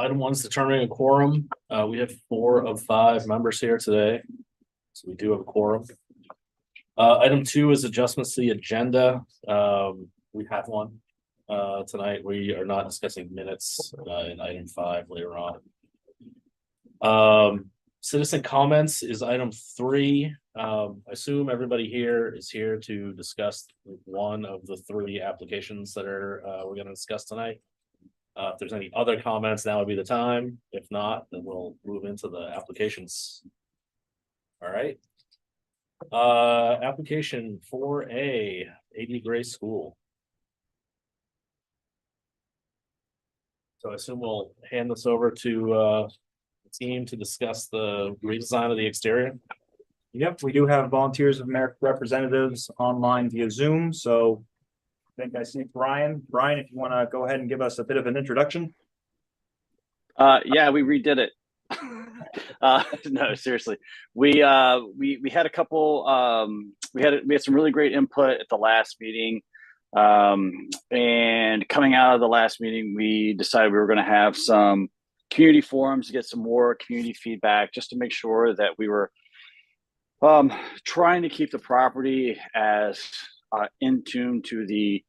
Item one is determining a quorum. We have 4 of 5 members here today. So we do have a quorum. Item 2 is adjustments to the agenda. We have one. Tonight, we are not discussing minutes in item 5 later on. Citizen comments is item 3. I assume everybody here is here to discuss one of the 3 applications that are we're going to discuss tonight. If there's any other comments, now would be the time. If not, then we'll move into the applications. All right. Application 4A, A.D. Gray School. So I assume we'll hand this over to the team to discuss the redesign of the exterior. Yep, we do have volunteers of merit representatives online via Zoom, so I think I see Brian. Brian, if you want to go ahead and give us a bit of an introduction. Yeah, we redid it. No, seriously. We had a couple we had some really great input at the last meeting. And coming out of the last meeting, we decided we were going to have some community forums to get some more community feedback, just to make sure that we were trying to keep the property as in tune to the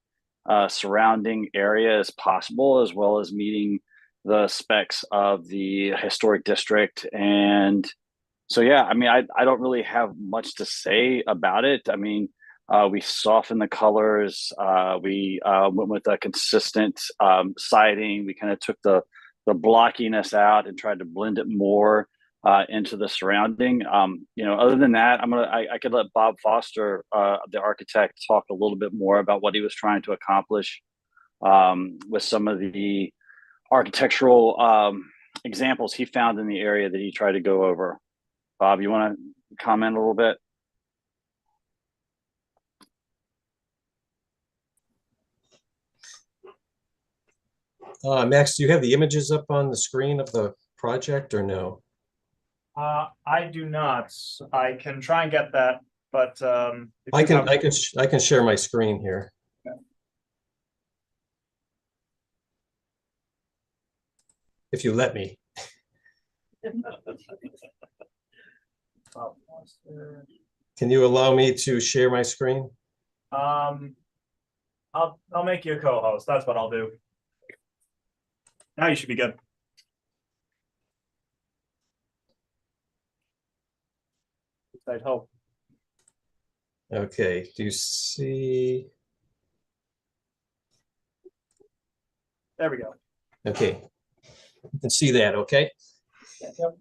surrounding area as possible, as well as meeting the specs of the historic district. And so, yeah, I mean, I don't really have much to say about it. I mean, we softened the colors. We went with a consistent siding. We kind of took the blockiness out and tried to blend it more into the surrounding. Other than that, I could let Bob Foster, the architect, talk a little bit more about what he was trying to accomplish with some of the architectural examples he found in the area that he tried to go over. Bob, you want to comment a little bit? Max, do you have the images up on the screen of the project or no? I do not. I can try and get that, but I can share my screen here. Okay. If you let me. Can you allow me to share my screen? I'll make you a co-host. That's what I'll do. Now you should be good. I'd hope. Okay, do you see? There we go. Okay, you can see that, okay? Yep.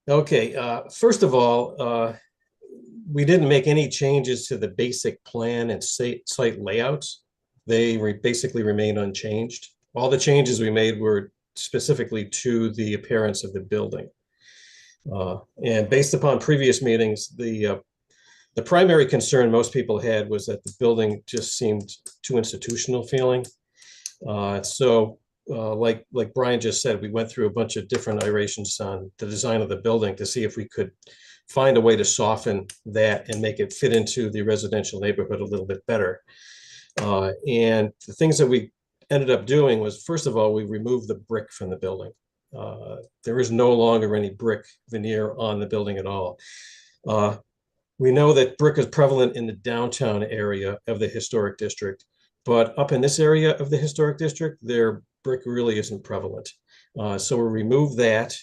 Okay, first of all, we didn't make any changes to the basic plan and site layouts. They basically remain unchanged. All the changes we made were specifically to the appearance of the building. And based upon previous meetings, the primary concern most people had was that the building just seemed too institutional feeling. Like Brian just said, we went through a bunch of different iterations on the design of the building to see if we could find a way to soften that and make it fit into the residential neighborhood a little bit better. And the things that we ended up doing was, first of all, we removed the brick from the building. There is no longer any brick veneer on the building at all. We know that brick is prevalent in the downtown area of the historic district, but up in this area of the historic district, their brick really isn't prevalent. So we removed that.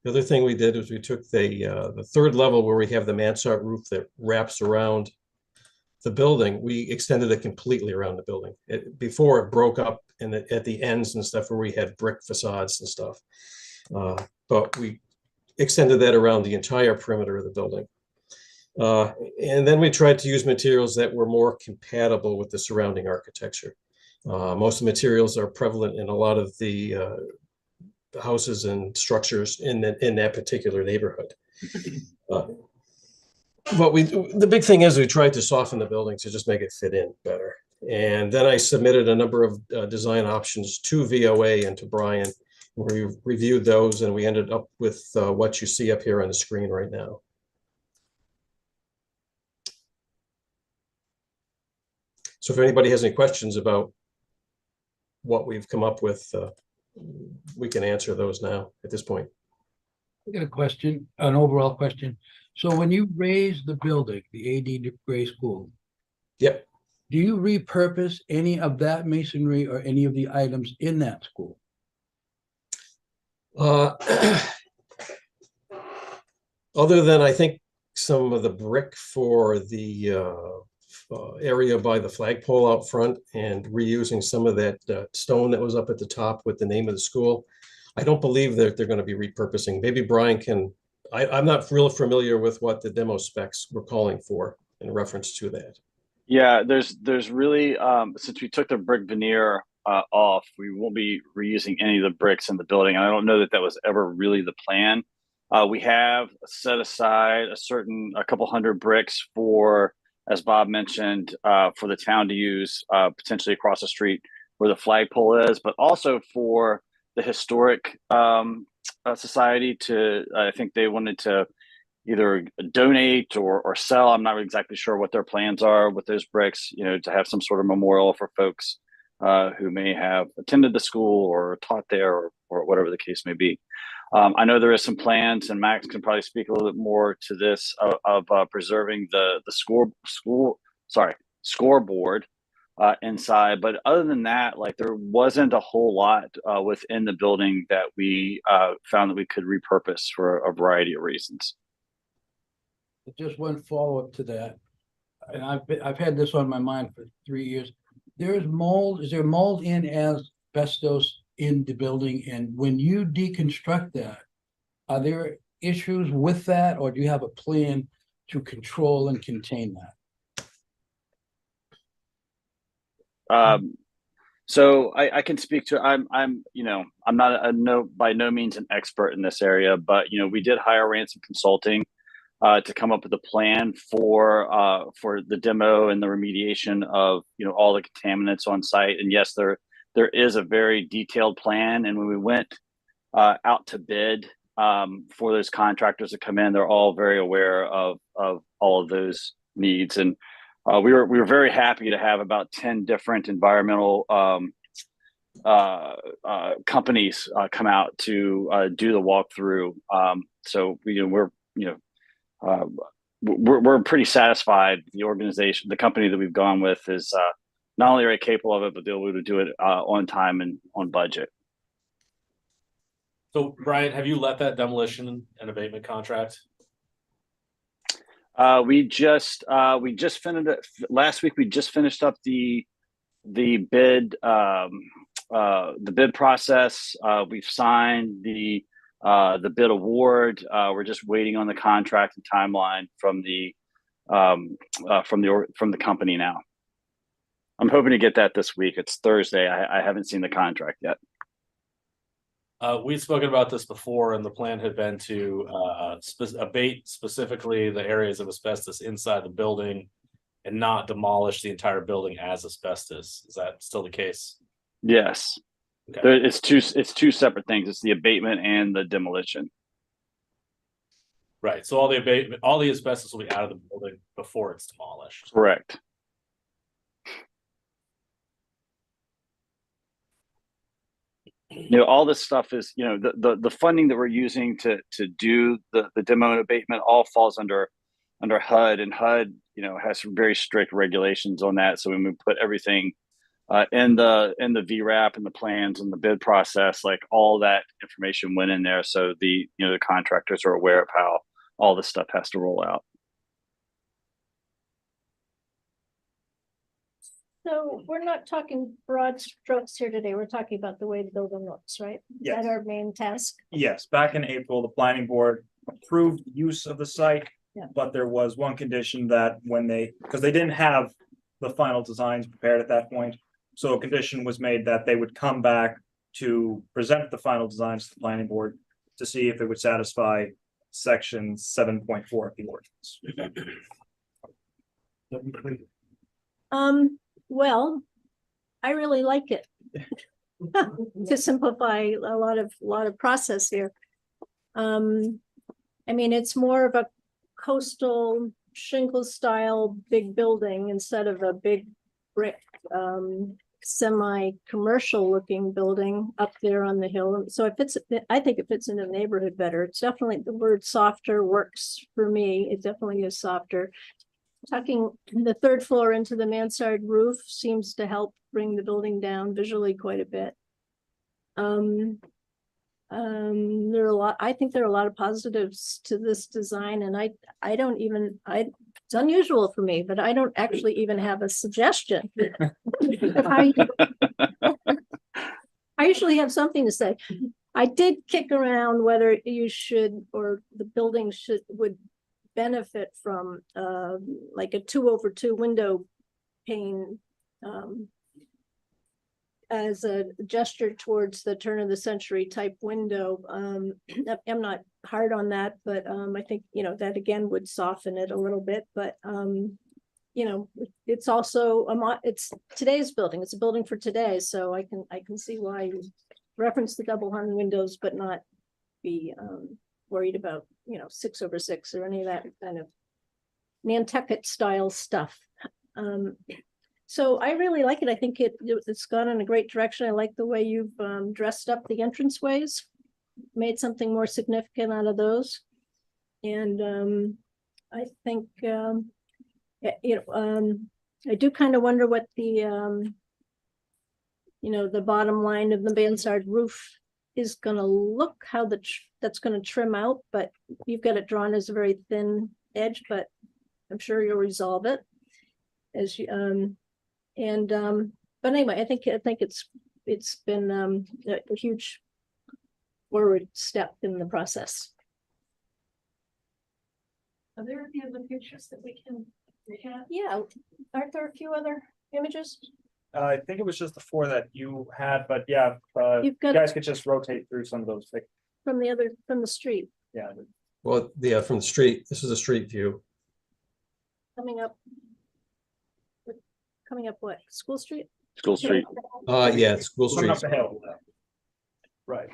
The other thing we did was we took the third level where we have the mansard roof that wraps around the building. We extended it completely around the building. Before it broke up at the ends and stuff where we had brick facades and stuff. But we extended that around the entire perimeter of the building. And then we tried to use materials that were more compatible with the surrounding architecture. Most of the materials are prevalent in a lot of the houses and structures in that particular neighborhood. But the big thing is we tried to soften the building to just make it fit in better. And then I submitted a number of design options to VOA and to Brian. We reviewed those and we ended up with what you see up here on the screen right now. So if anybody has any questions about what we've come up with, we can answer those now at this point. I got a question, an overall question. So when you raise the building, the AD Gray School, Yep. do you repurpose any of that masonry or any of the items in that school? Uh, Other than I think some of the brick for the area by the flagpole out front and reusing some of that stone that was up at the top with the name of the school, I don't believe that they're going to be repurposing. Maybe Brian can, I'm not real familiar with what the demo specs were calling for in reference to that. Yeah, there's really since we took the brick veneer off, we won't be reusing any of the bricks in the building. And I don't know that that was ever really the plan. We have set aside a couple hundred bricks for, as Bob mentioned, for the town to use potentially across the street where the flagpole is, but also for the historic society to, I think they wanted to either donate or sell. I'm not exactly sure what their plans are with those bricks, you know, to have some sort of memorial for folks who may have attended the school or taught there or whatever the case may be. I know there is some plans, and Max can probably speak a little bit more to this of preserving the scoreboard inside. But other than that, like there wasn't a whole lot within the building that we found that we could repurpose for a variety of reasons. Just one follow-up to that, and I've had this on my mind for 3 years. There's mold, is there mold in asbestos in the building? And when you deconstruct that, are there issues with that, or do you have a plan to control and contain that? So I can speak to, I'm not by no means an expert in this area, but we did hire Ransom Consulting to come up with a plan for the demo and the remediation of all the contaminants on site. And yes, there is a very detailed plan. And when we went out to bid for those contractors to come in, they're all very aware of all of those needs. And we were very happy to have about 10 different environmental companies come out to do the walkthrough. So we're pretty satisfied. The organization, the company that we've gone with is not only are capable of it, but they're able to do it on time and on budget. So Brian, have you let that demolition and abatement contract? We just finished it last week. We just finished up the bid process. We've signed the bid award. We're just waiting on the contract and timeline from the company now. I'm hoping to get that this week. It's Thursday. I haven't seen the contract yet. We'd spoken about this before, and the plan had been to abate specifically the areas of asbestos inside the building and not demolish the entire building as asbestos. Is that still the case? Yes. Okay. It's two separate things. It's the abatement and the demolition. Right. So all the asbestos will be out of the building before it's demolished. Correct. All this stuff is, the funding that we're using to do the demo and abatement all falls under HUD, and HUD, has some very strict regulations on that. So when we put everything in the VRAP and the plans and the bid process, like all that information went in there. So the contractors are aware of how all this stuff has to roll out. So we're not talking broad strokes here today. We're talking about the way the building looks, right? Yes. Is that our main task? Yes, back in April, the planning board approved use of the site. Yeah. But there was one condition that because they didn't have the final designs prepared at that point. So a condition was made that they would come back to present the final designs to the planning board to see if it would satisfy section 7.4 of the ordinance. Well, I really like it. To simplify a lot of process here. I mean, it's more of a coastal shingle style big building instead of a big brick semi-commercial looking building up there on the hill. So I think it fits in the neighborhood better. It's definitely, the word softer works for me. It definitely is softer. Tucking the third floor into the mansard roof seems to help bring the building down visually quite a bit. There are a lot, I think there are a lot of positives to this design, and it's unusual for me, but I don't actually even have a suggestion. I usually have something to say. I did kick around whether you should, or the building would benefit from like a 2/2 window pane as a gesture towards the turn of the century type window. I'm not hard on that, but I think, that again would soften it a little bit, but it's also it's today's building. It's a building for today, so I can see why you reference the double hung windows, but not be worried about 6/6 or any of that kind of Nantucket style stuff. So I really like it. I think it's gone in a great direction. I like the way you've dressed up the entranceways, made something more significant out of those. And I think, I do kind of wonder what the bottom line of the mansard roof is going to look, how that's going to trim out, but you've got it drawn as a very thin edge, but I'm sure you'll resolve it as you, but anyway, I think it's been a huge forward step in the process. Are there any other pictures that we can have? Yeah, aren't there a few other images? I think it was just the 4 that you had, but yeah, You've you got guys could just rotate through some of those. from the street Yeah. Well, yeah, from the street, this is a street view. coming up. Coming up what? School Street? School Street. Yeah, School Coming up Street. the hill. Right.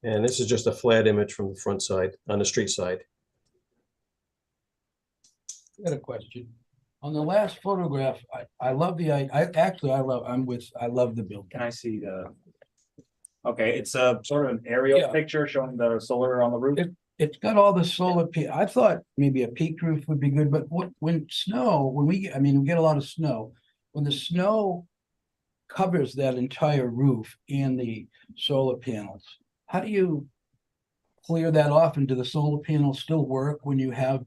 And this is just a flat image from the front side, on the street side. I got a question. On the last photograph, I love I love the building. Can I see the? Okay, it's a sort of an aerial Yeah. picture showing the solar on the roof. It's got all the solar I thought maybe a peak roof would be good, but when we get a lot of snow, when the snow covers that entire roof and the solar panels, how do you clear that off? And do the solar panels still work when you have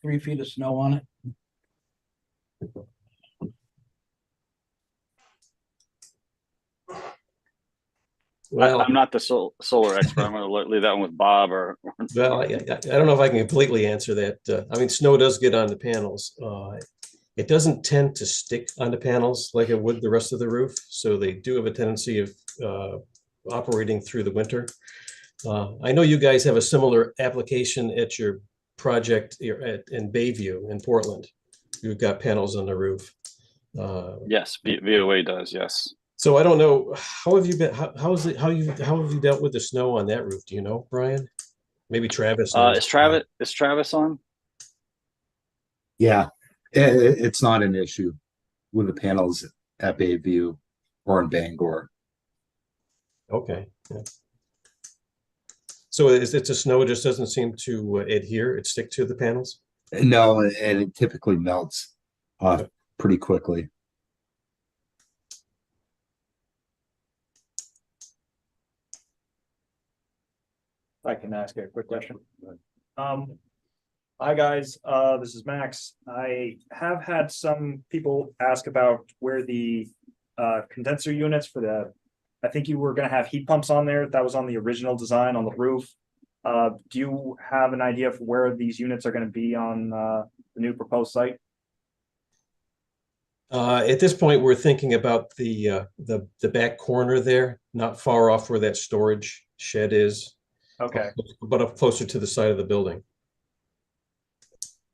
3 feet of snow on it? Well, I'm not the solar expert. I'm going to leave that one with Bob or. well, I don't know if I can completely answer that. I mean, snow does get on the panels. It doesn't tend to stick on the panels like it would the rest of the roof. So they do have a tendency of operating through the winter. I know you guys have a similar application at your project in Bayview in Portland. You've got panels on the roof. Yes, VOA does. Yes. So I don't know, how have you been, how have you dealt with the snow on that roof? Do you know, Brian? Maybe Travis knows. Is Travis on? Yeah, it's not an issue with the panels at Bayview or in Bangor. Okay. Yeah. So it's a snow just doesn't seem to adhere, it stick to the panels? No, and it typically melts off pretty quickly. I can ask a quick question. Hi guys, this is Max. I have had some people ask about where the condenser units for I think you were gonna have heat pumps on there. That was on the original design on the roof. Do you have an idea of where these units are gonna be on the new proposed site? At this point, we're thinking about the back corner there, not far off where that storage shed is. Okay, But up closer to the side of the building.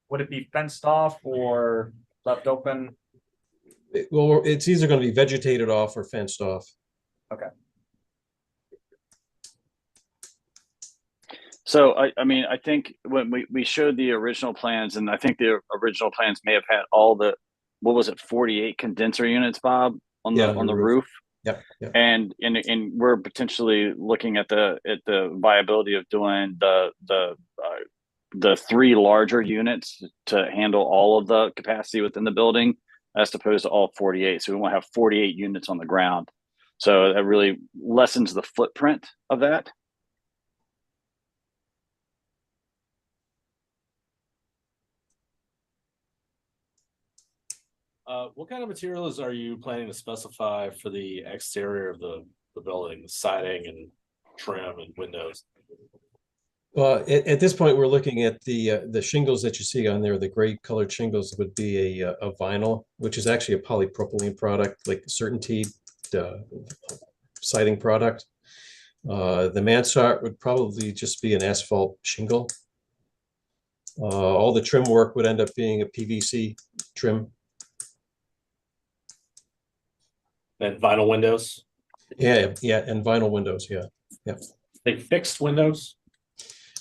would it be fenced off or left open? Well, it's either going to be vegetated off or fenced off. So I mean, I think when we showed the original plans, and I think the original plans may have had all the, what was it, 48 condenser units, Bob, on Yeah, the roof. Yep, yep. And we're potentially looking at the viability of doing the 3 larger units to handle all of the capacity within the building, as opposed to all 48. So we won't have 48 units on the ground. So that really lessens the footprint of that. What kind of materials are you planning to specify for the exterior of the building, the siding and trim and windows? Well, at this point, we're looking at the shingles that you see on there. The gray colored shingles would be a vinyl, which is actually a polypropylene product, like the Certainty siding product. The mansard would probably just be an asphalt shingle. All the trim work would end up being a PVC trim. And vinyl windows? Yeah, and vinyl windows, yeah. They fixed windows?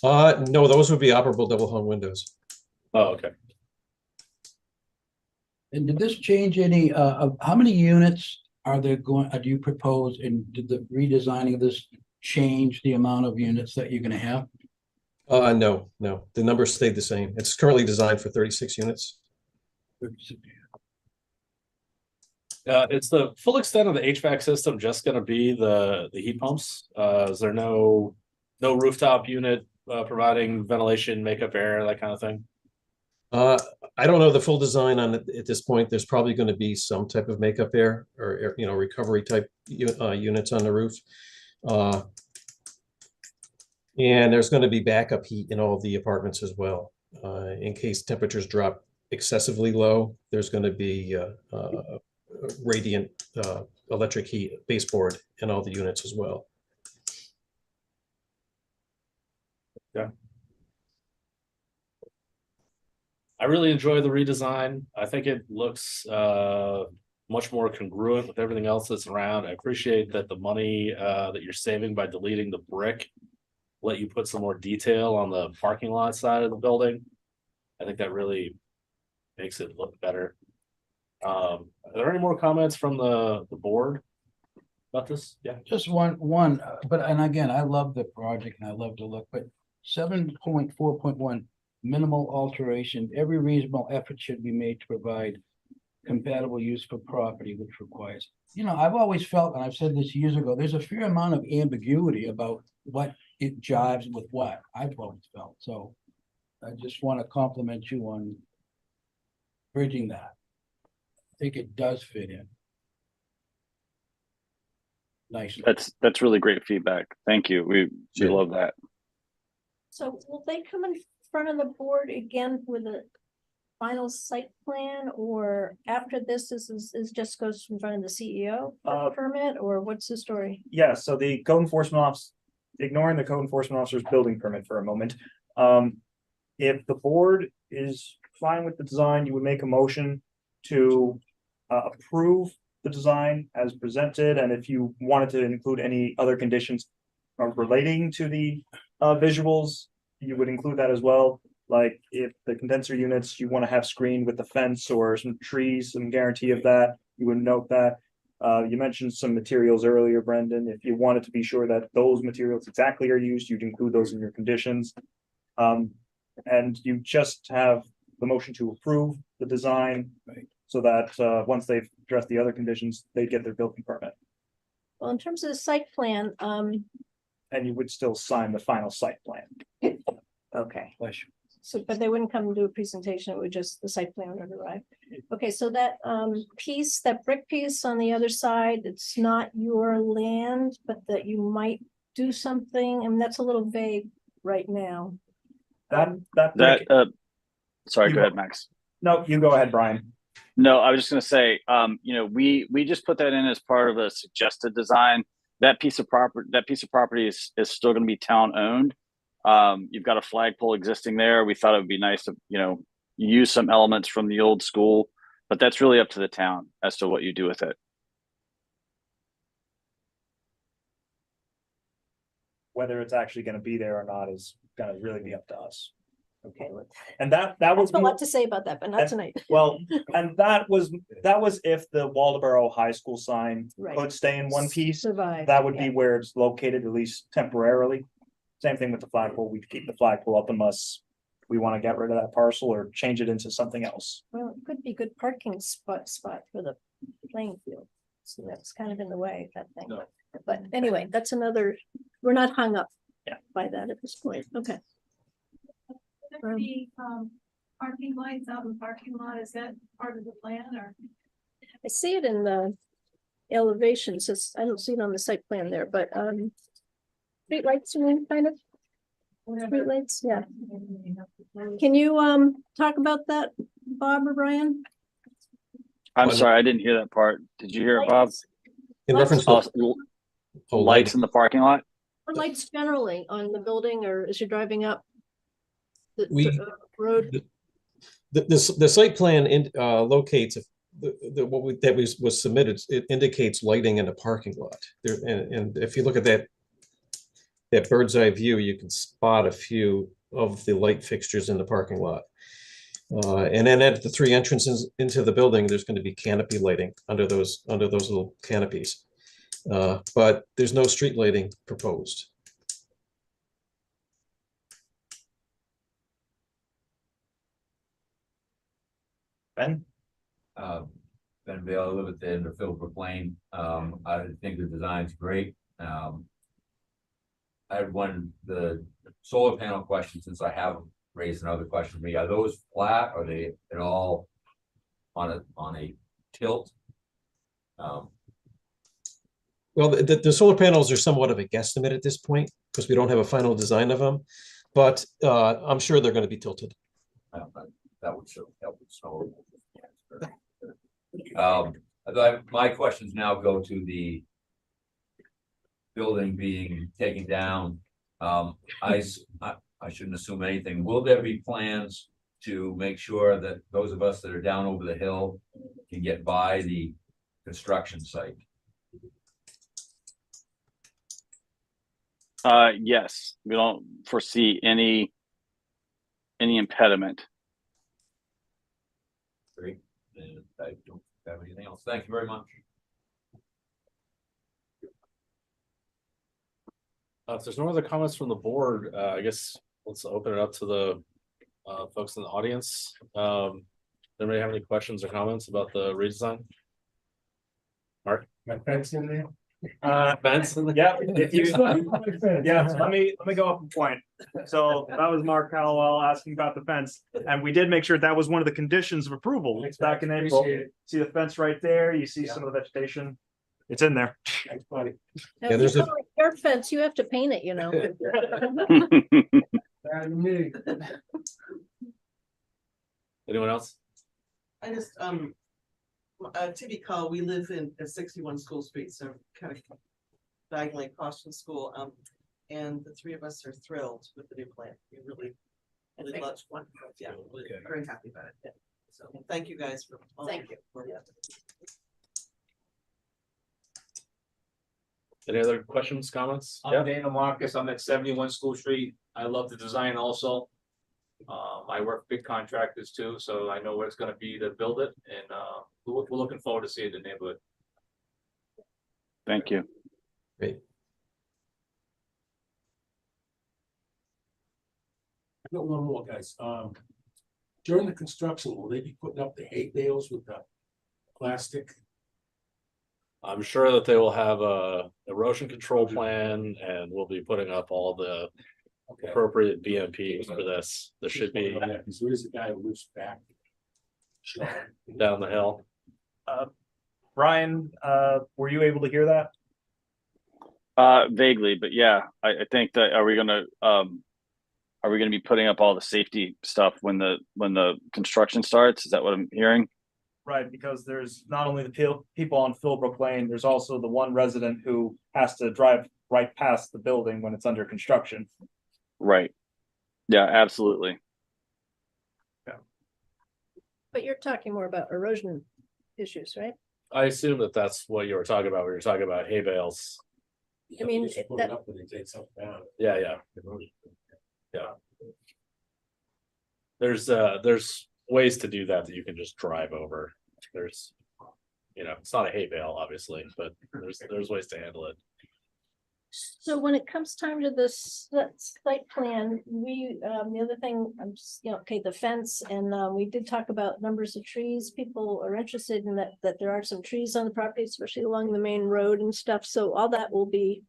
No, those would be operable double hung windows. Oh, okay. And did this change any, of how many units are there going, do you propose, and did the redesigning of this change the amount of units that you're gonna have? No, the number stayed the same. It's currently designed for 36 units. Is the full extent of the HVAC system just gonna be the heat pumps? Is there no rooftop unit providing ventilation, makeup air, that kind of thing? I don't know the full design on it at this point. There's probably going to be some type of makeup air or recovery type units on the roof. And there's going to be backup heat in all of the apartments as well. In case temperatures drop excessively low, there's going to be radiant electric heat baseboard in all the units as well. Yeah. I really enjoy the redesign. I think it looks much more congruent with everything else that's around. I appreciate that the money that you're saving by deleting the brick let you put some more detail on the parking lot side of the building. I think that really makes it look better. Are there any more comments from the board about this? Yeah. Just one, but, and again, I love the project and I love the look, but 7.4.1, minimal alteration, every reasonable effort should be made to provide compatible use for property which requires. I've always felt, and I've said this years ago, there's a fair amount of ambiguity about what it jives with what. I've always felt. So I just want to compliment you on bridging that. I think it does fit in nicely. That's really great feedback. Thank you. We love that. So will they come in front of the board again with a final site plan, or after this is just goes in front of the CEO permit, or what's the story? Yeah, so the code enforcement officer, ignoring the code enforcement officer's building permit for a moment. If the board is fine with the design, you would make a motion to approve the design as presented, and if you wanted to include any other conditions relating to the visuals, you would include that as well. Like if the condenser units you want to have screened with the fence or some trees, some guarantee of that, you would note that. You mentioned some materials earlier, Brendan. If you wanted to be sure that those materials exactly are used, you'd include those in your conditions. And you just have the motion to approve the design, right, so that once they've addressed the other conditions, they get their building permit. Well, in terms of the site plan, And you would still sign the final site plan. okay. Bless you. So, but they wouldn't come and do a presentation, it would just, the site plan would arrive. Okay, so that piece, that brick piece on the other side, it's not your land, but that you might do something, and that's a little vague right now. Sorry, You go go. ahead, Max. No, you go ahead, Brian. No, I was just going to say, we just put that in as part of a suggested design. That piece of property is still going to be town owned. You've got a flagpole existing there. We thought it would be nice to, use some elements from the old school, but that's really up to the town as to what you do with it. whether it's actually gonna be there or not is gonna really be up to us. Okay, well, And that was. a lot to say about that, but not And- tonight. Well, and that was if the Waldeboro High School sign Right. could stay in one piece, Survive. that would yeah. be where it's located, at least temporarily. Same thing with the flagpole, we'd keep the flagpole up unless we want to get rid of that parcel or change it into something else. Well, it could be good parking spot for the playing field. So that's kind of in the way, that thing. No. But anyway, that's another, we're not hung up. Yeah. By that at this point, okay. The parking lights out in the parking lot, is that part of the plan or? I see it in the elevations, I don't see it on the site plan there, but, street lights, you mean, kind of? Street lights, yeah. Can you, talk about that, Bob or Brian? I'm Well, sorry, I didn't hear that part. Did you hear it, Bob? In Lights. reference Oh, to. oh, lights in the parking lot? Or lights generally on the building or as you're driving up? We- Road, The site plan locates that was submitted, it indicates lighting in the parking lot. There, and if you look at that bird's eye view, you can spot a few of the light fixtures in the parking lot. And then at the three entrances into the building, there's going to be canopy lighting under those little canopies. But there's no street lighting proposed. Ben? Ben Vale, I live at the end of Philbrook Lane. I think the design's great. I had the solar panel question, since I have raised another question for me. Are those flat? Are they at all on a tilt? Well, the solar panels are somewhat of a guesstimate at this point because we don't have a final design of them, but I'm sure they're going to be tilted. That would certainly help with snow removal. My questions now go to the building being taken down. I shouldn't assume anything. Will there be plans to make sure that those of us that are down over the hill can get by the construction site? Yes, we don't foresee any impediment. Great. And I don't have anything else. Thank you very much. If there's no other comments from the board, I guess let's open it up to the folks in the audience. Anybody have any questions or comments about the redesign? Mark? My fence in there? Fence in the- Yeah, if you, yeah, so let me go up a point. So that was Mark Caldwell asking about the fence, and we did make sure that was one of the conditions of approval. It's back in April. Appreciate it. See the fence right there, you see some of the vegetation. It's in there. Thanks, buddy. now, Yeah, if there's you a- call it your fence, you have to paint it, you know. Bad me. Anyone else? I just, Tibby Call, we live in 61 School Street, so kind of diagonally across from school. And the three of us are thrilled with the new plan. We really love one. Yeah, we're very happy about it. Yeah. So thank you guys for. Thank you. Any other questions, comments? I'm Dana Marcus. I'm at 71 School Street. I love the design also. I work with big contractors too, so I know what it's gonna be to build it, and we're looking forward to seeing the neighborhood. Thank you. Great. I got one more, guys. During the construction, will they be putting up the hay bales with the plastic? I'm sure that they will have a erosion control plan and we'll be putting up all the Okay. appropriate BMPs for this. There should be Yeah, because there is a guy who lives back. Sure. down the hill. Brian, were you able to hear that? Vaguely, but yeah, I think that are we gonna be putting up all the safety stuff when the construction starts? Is that what I'm hearing? Right, because there's not only the people on Philbrook Lane, there's also the one resident who has to drive right past the building when it's under construction. Right. Yeah, absolutely. But you're talking more about erosion issues, right? I assume that that's what you were talking about when you were talking about hay bales. Yeah, mean, you just put that- it up and they take something down. Yeah. There's ways to do that you can just drive over. There's, it's not a hay bale, obviously, but there's ways to handle it. So when it comes time to this site plan, the other thing, I'm just, okay, the fence, and we did talk about numbers of trees. People are interested in that there are some trees on the property, especially along the main road and stuff. So all that will be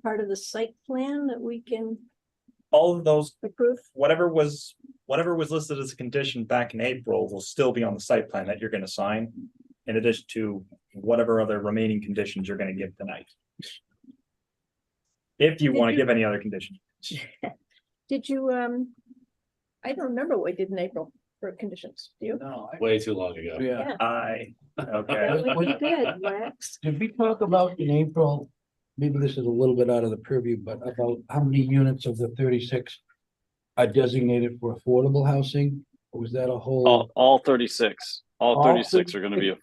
part of the site plan that we can All of those, approve. whatever was listed as a condition back in April will still be on the site plan that you're gonna sign. In addition to whatever other remaining conditions you're gonna give tonight. If you Did want to you- give any other condition. Did you, I don't remember what we did in April for conditions. Do you? No. Way too long ago. Yeah. Okay. We did, Max. Did we talk about in April, maybe this is a little bit out of the purview, but about how many units of the 36 are designated for affordable housing? Or was that a whole? All 36, all All 36 are gonna be,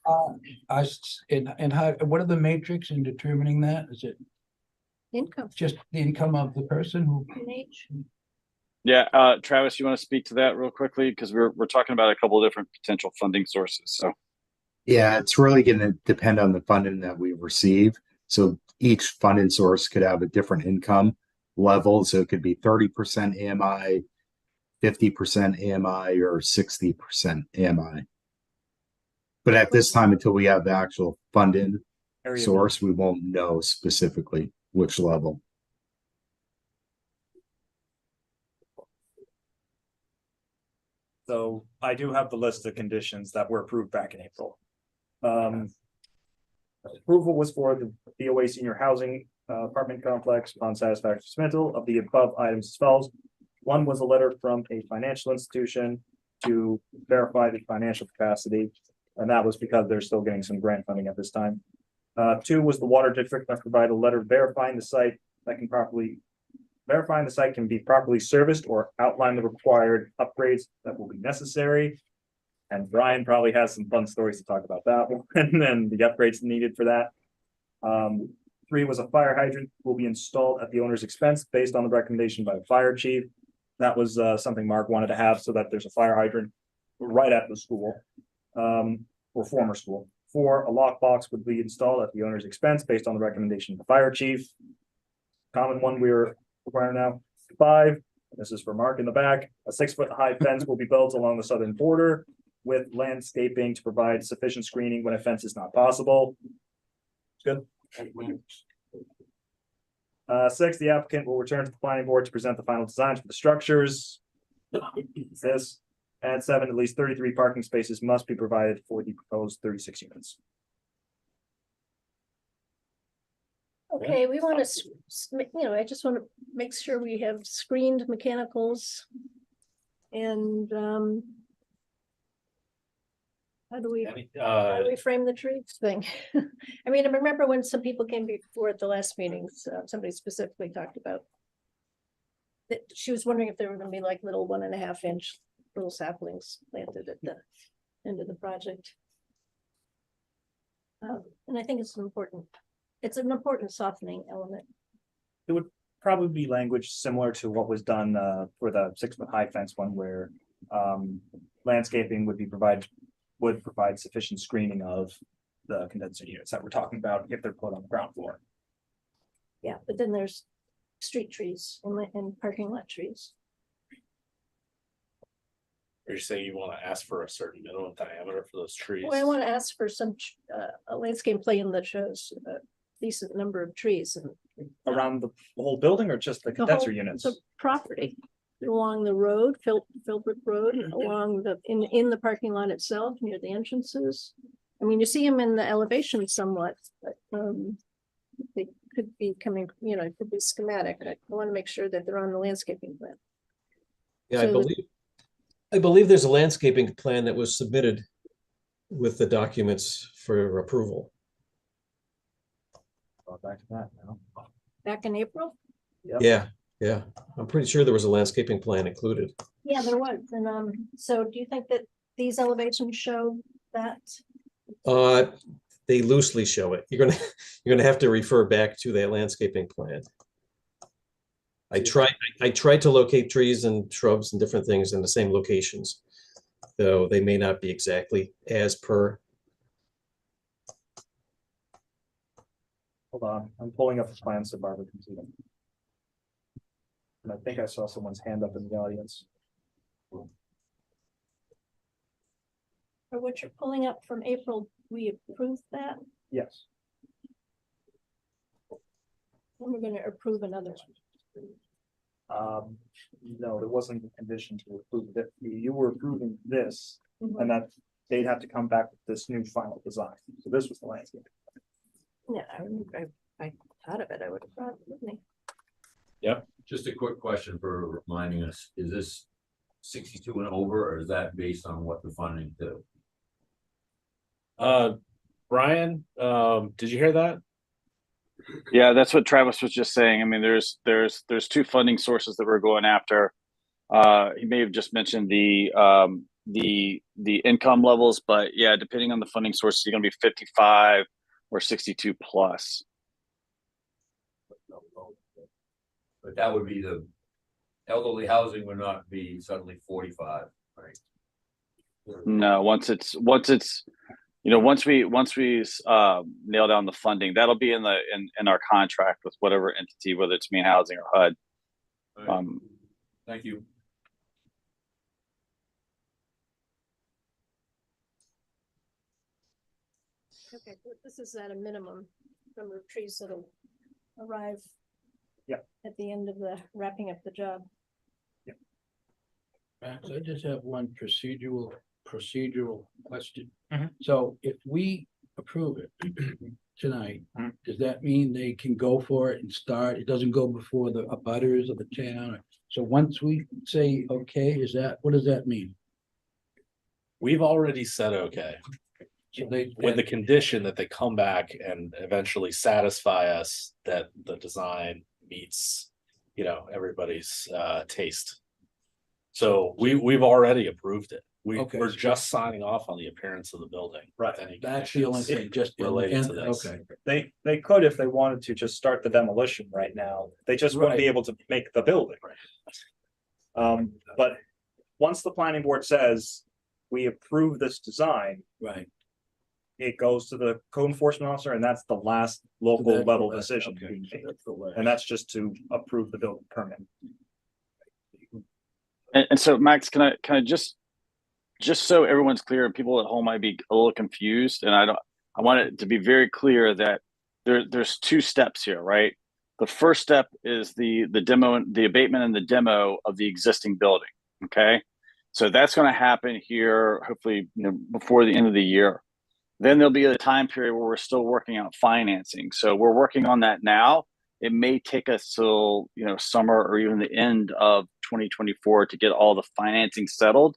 And how, what are the matrix in determining that? Is it Income, just the income of the person who? age. yeah, Travis, you wanna speak to that real quickly? Cause we're talking about a couple of different potential funding sources, so. Yeah, it's really gonna depend on the funding that we receive. So each funding source could have a different income level. So it could be 30% AMI, 50% AMI, or 60% AMI. But at this time, until we have the actual funding Area source, we won't know specifically which level. So I do have the list of conditions that were approved back in April. Approval was for the BOA senior housing apartment complex upon satisfactory submittal of the above items as follows. One was a letter from a financial institution to verify the financial capacity, and that was because they're still getting some grant funding at this time. Two was the water district that provided a letter verifying the site can be properly serviced or outline the required upgrades that will be necessary. And Brian probably has some fun stories to talk about that one, and then the upgrades needed for that. Three was a fire hydrant will be installed at the owner's expense based on the recommendation by the fire chief. That was something Mark wanted to have so that there's a fire hydrant right at the school, or former school. Four, a lockbox would be installed at the owner's expense based on the recommendation of the fire chief. Common one we're requiring now. Five, this is for Mark in the back, a 6-foot high fence will be built along the southern border with landscaping to provide sufficient screening when a fence is not possible. Good. Six, the applicant will return to the planning board to present the final designs for the structures. This. And 7, at least 33 parking spaces must be provided for the proposed 36 units. Okay, we want to, I just want to make sure we have screened mechanicals. And how do we frame the trees thing? I mean, I remember when some people came before at the last meetings, somebody specifically talked about that she was wondering if there were gonna be like little 1.5 inch little saplings planted at the end of the project. And I think it's an important softening element. It would probably be language similar to what was done for the 6-foot high fence one where landscaping would provide sufficient screening of the condenser units that we're talking about if they're put on the ground floor. Yeah, but then there's street trees and parking lot trees. Are you saying you want to ask for a certain minimum diameter for those trees? Well, I want to ask for some a landscape plan that shows a decent number of trees and Around the whole building or just the condenser units? the property along the road, Philbrook Road, along in the parking lot itself near the entrances. I mean, you see them in the elevation somewhat, but they could be coming, it could be schematic. I want to make sure that they're on the landscaping plan. Yeah, So I believe there's a landscaping plan that was submitted with the documents for approval. Back to that now. Back in April? Yep. Yeah, I'm pretty sure there was a landscaping plan included. Yeah, there was. And so do you think that these elevations show that? they loosely show it. You're gonna have to refer back to that landscaping plan. I tried to locate trees and shrubs and different things in the same locations, though they may not be exactly as per. Hold on, I'm pulling up the plan so Barbara can see them. And I think I saw someone's hand up in the audience. Or what you're pulling up from April, we approved that, Yes. and we're gonna approve another one. No, there wasn't a condition to approve that. You were approving this, Mhm. and that they'd have to come back with this new final design. So this was the landscape. Yeah, I thought of it, I would have brought it with me. Just a quick question for reminding us, is this 62 and over, or is that based on what the funding do? Brian, did you hear that? Yeah, that's what Travis was just saying. I mean, there's two funding sources that we're going after. He may have just mentioned the income levels, but yeah, depending on the funding source, you're going to be 55 or 62 plus. But that would be the elderly housing would not be suddenly 45, right? No, once we nail down the funding, that'll be in our contract with whatever entity, whether it's Maine Housing or HUD. Right. Thank you. Okay, this is at a minimum number of trees that'll arrive. Yep. At the end of the wrapping up the job. Max, I just have one procedural question. Mhm. So if we approve it tonight, Mhm. does that mean they can go for it and start? It doesn't go before the abutters of the town? So once we say, okay, what does that mean? We've already said okay, So they, with the condition that they come back and eventually satisfy us that the design meets, everybody's taste. So we've already approved it. Okay. We're just signing off on the appearance of the building. Right. with any that's the only conditions thing, just related to this. okay. They could, if they wanted to, just start the demolition right now. They just wouldn't be Right. able to make the building. But once the planning board says, we approve this design, Right. it goes to the code enforcement officer, and that's the last local That's the level last- decision. okay, being so made. that's the last. And that's just to approve the building permit. And so, Max, can I just so everyone's clear, people at home might be a little confused, and I want it to be very clear that there's two steps here, right? The first step is the demo, the abatement and the demo of the existing building. Okay, so that's going to happen here, hopefully, before the end of the year. Then there'll be a time period where we're still working out financing. So we're working on that now. It may take us till summer or even the end of 2024 to get all the financing settled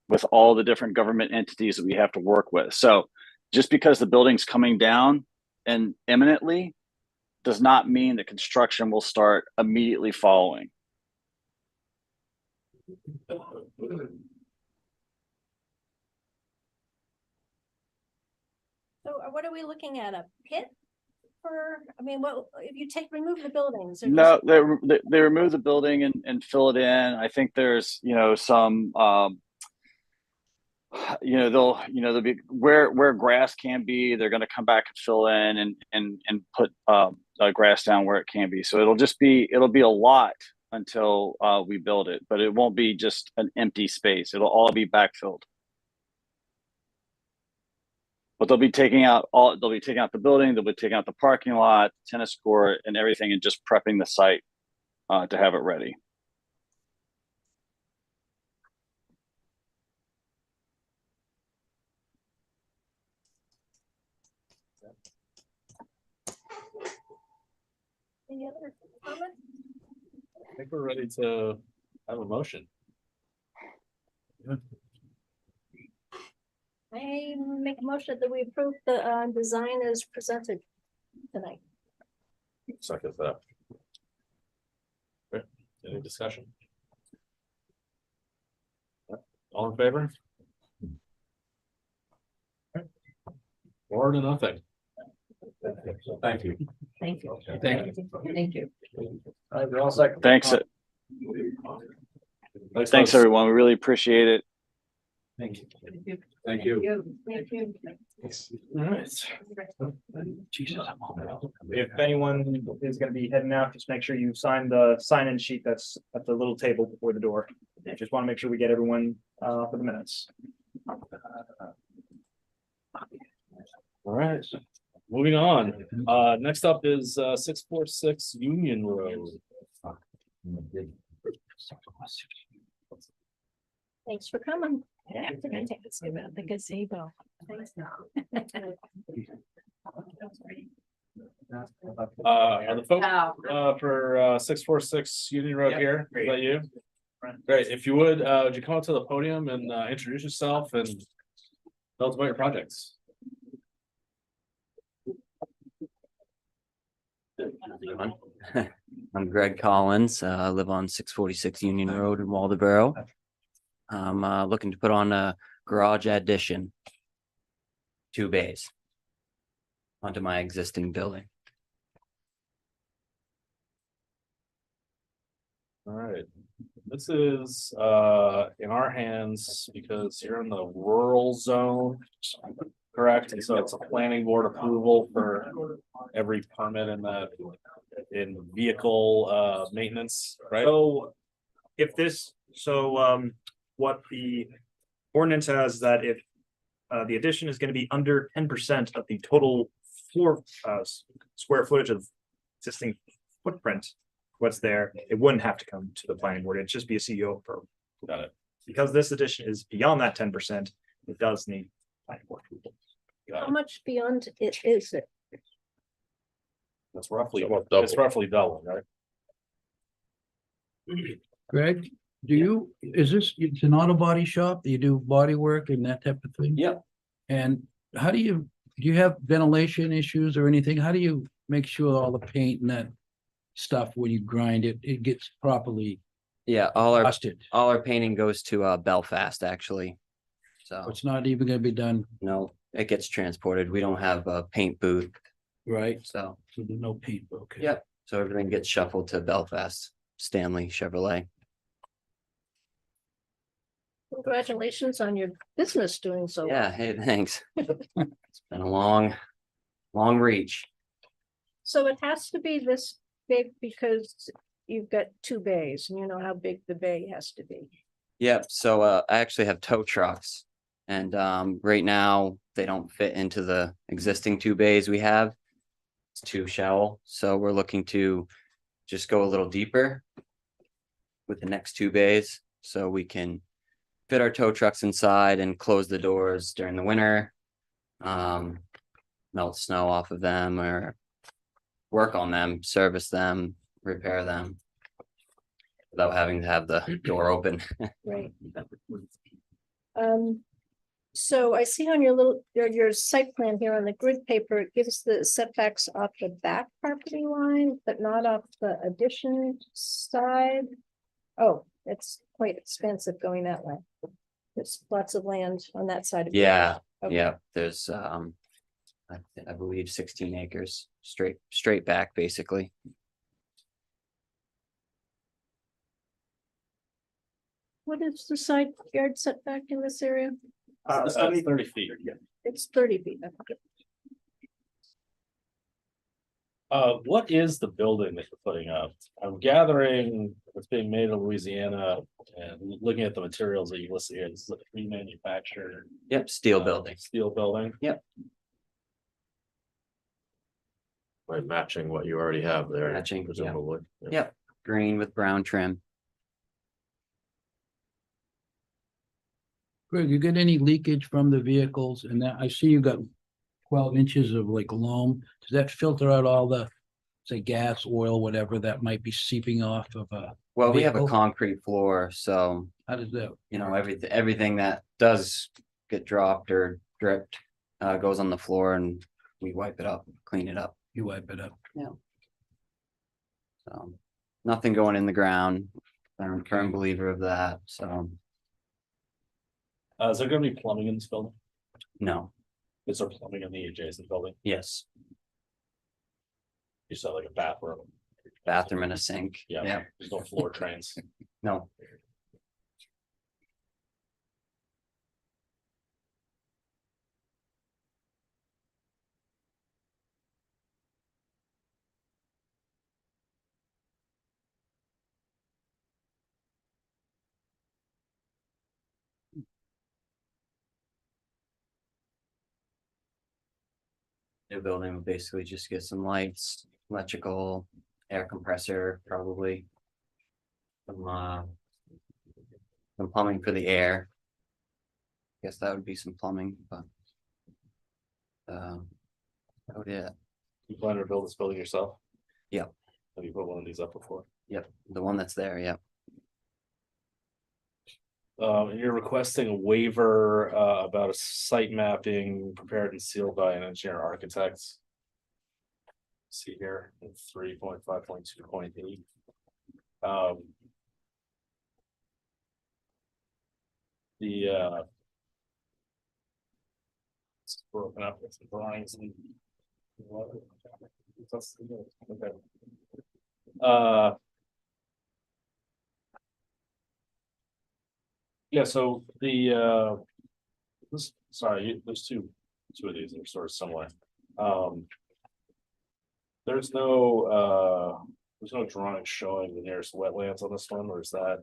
with all the different government entities that we have to work with. So just because the building's coming down and imminently does not mean that construction will start immediately following. So what are we looking at, a pit? What, if you remove the buildings? or No, just- they remove the building and fill it in. I think there's some there'll be where grass can be, they're going to come back and fill in and put grass down where it can be. So it'll be a lot until we build it, but it won't be just an empty space. It'll all be backfilled. But they'll be taking out the building, they'll be taking out the parking lot, tennis court, and everything, and just prepping the site to have it ready. Any other comments? I think we're ready to have a motion. I make a motion that we approve the design as presented tonight. Second that. Okay, any discussion? All in favor? 4-0. Thank you. Thank you. Thank Thank you. We're all set. Thanks, thanks, folks. everyone. We really appreciate it. Thank you. Thank you. All right. Jesus. If anyone is gonna be heading out, just make sure you sign the sign-in sheet that's at the little table before the door. Just wanna make sure we get everyone, for the minutes. All right, moving on. Next up is 646 Union Road. Thanks for coming. Yeah, I'm gonna take this about the gazebo. Thanks. Are the folks for 646 Union Road here? Is that you? Great. If you would you come up to the podium and introduce yourself and tell us about your projects? Everyone. I'm Greg Collins. I live on 646 Union Road in Waldeboro. I'm looking to put on a garage addition, 2 bays onto my existing building. All right. This is in our hands because you're in the rural zone, correct? And so it's a planning board approval for every permit in the vehicle maintenance, right? So if this, what the ordinance has that if the addition is gonna be under 10% of the total floor square footage of existing footprint, what's there, it wouldn't have to come to the planning board. It'd just be a CEO approval. Got it. Because this addition is beyond that 10%, it does need planning board approval. How much beyond it is it? That's roughly, it's roughly double, right? Greg, it's an auto body shop? Do you do body work and that type of thing? Yep. And do you have ventilation issues or anything? How do you make sure all the paint and that stuff, when you grind it, it gets properly Yeah, all busted? our painting goes to Belfast, actually. So It's not even gonna be done, no, it gets transported. We don't have a paint booth, right? so So there's no paint, okay. Yep. so everything gets shuffled to Belfast, Stanley Chevrolet. Congratulations on your business doing so. Yeah, hey, thanks. It's been a long reach. So it has to be this big because you've got 2 bays and you know how big the bay has to be. Yep, so I actually have tow trucks, and right now they don't fit into the existing 2 bays we have. It's too shallow, so we're looking to just go a little deeper with the next 2 bays, so we can fit our tow trucks inside and close the doors during the winter. Melt snow off of them or work on them, service them, repair them without having to have the door open. Right. So I see on your site plan here on the grid paper, it gives the setbacks off the back property line, but not off the addition side. Oh, it's quite expensive going that way. There's lots of land on that side. of it. Yeah, Okay. yeah, there's I believe 16 acres straight back, basically. What is the side yard setback in this area? It's 30 feet. It's 30 feet. Okay. What is the building that you're putting up? I'm gathering it's being made in Louisiana and looking at the materials that you listed here. This is a remanufactured Yep, steel building. steel building. Yep. By matching what you already have there. Matching, yeah. Presumably. Yep, green with brown trim. Greg, you get any leakage from the vehicles? And that, I see you got 12 inches of like loam. Does that filter out all the, say, gas, oil, whatever that might be seeping off of a? Well, we have a vehicle? concrete floor, so How does that? you know, everything that does get dropped or dripped goes on the floor, and we wipe it up, clean it up. You wipe it up? Yeah. So nothing going in the ground. I'm a firm believer of that, so Is there gonna be plumbing in this building? no, Is there plumbing in the adjacent building? yes. You said like a bathroom. bathroom and a sink. Yeah, there's no floor trains. No, new building will basically just get some lights, electrical, air compressor, probably. Some plumbing for the air. Guess that would be some plumbing, but. Oh, yeah, You plan to build this building yourself? Yeah. Have you put one of these up before? yep, the one that's there, yep. And you're requesting a waiver about a site map being prepared and sealed by an engineer architect. See here, in 3.5.2.8. It's broken up with some drawings and. Okay. Yeah, so there's two of these that are sort of similar. There's no drawing showing the nearest wetlands on this one, or is that?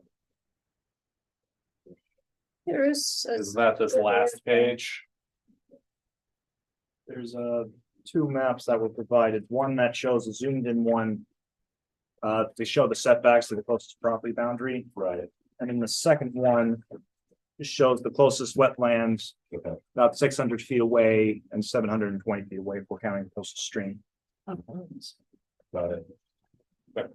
There is. Is that this last page? There's two maps that were provided, one that shows a zoomed in one. To show the setbacks to the closest property boundary. Right. And in the second one, it shows the closest wetlands. Okay. About 600 feet away and 720 feet away if we're counting the closest stream. Got it. Okay.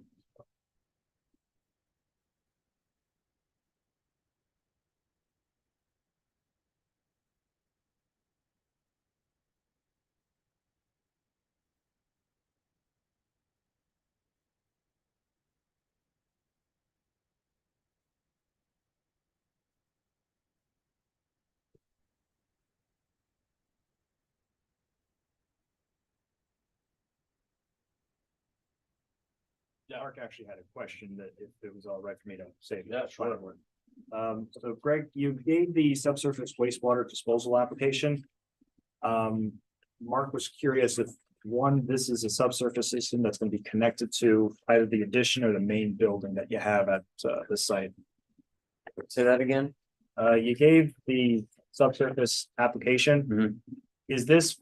Yeah, Mark actually had a question that if it was all right for me to say. Yeah, sure. So Greg, you gave the subsurface wastewater disposal application. Mark was curious if one, this is a subsurface system that's going to be connected to either the addition or the main building that you have at the site. Say that again? You gave the subsurface application. Mhm. Is this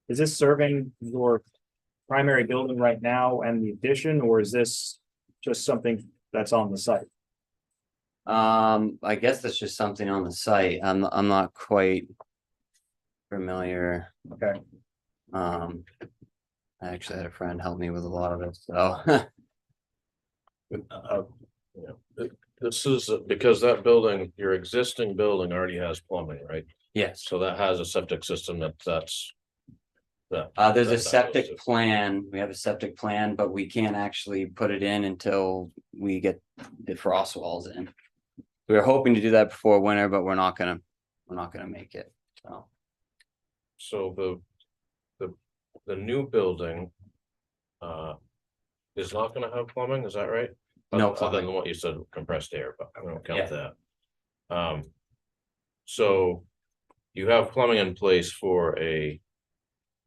is this serving your primary building right now and the addition, or is this just something that's on the site? I guess that's just something on the site. I'm not quite familiar. Okay. I actually had a friend help me with a lot of it, so. This is because that building, your existing building already has plumbing, right? Yes, So that has a septic system that's. there's a that goes septic to- plan. We have a septic plan, but we can't actually put it in until we get the frost walls in. We were hoping to do that before winter, but we're not gonna make it, so. So the new building. Is not gonna have plumbing, is that right? No Other plumbing. than what you said, compressed air, but I don't Yeah. count that. So you have plumbing in place for a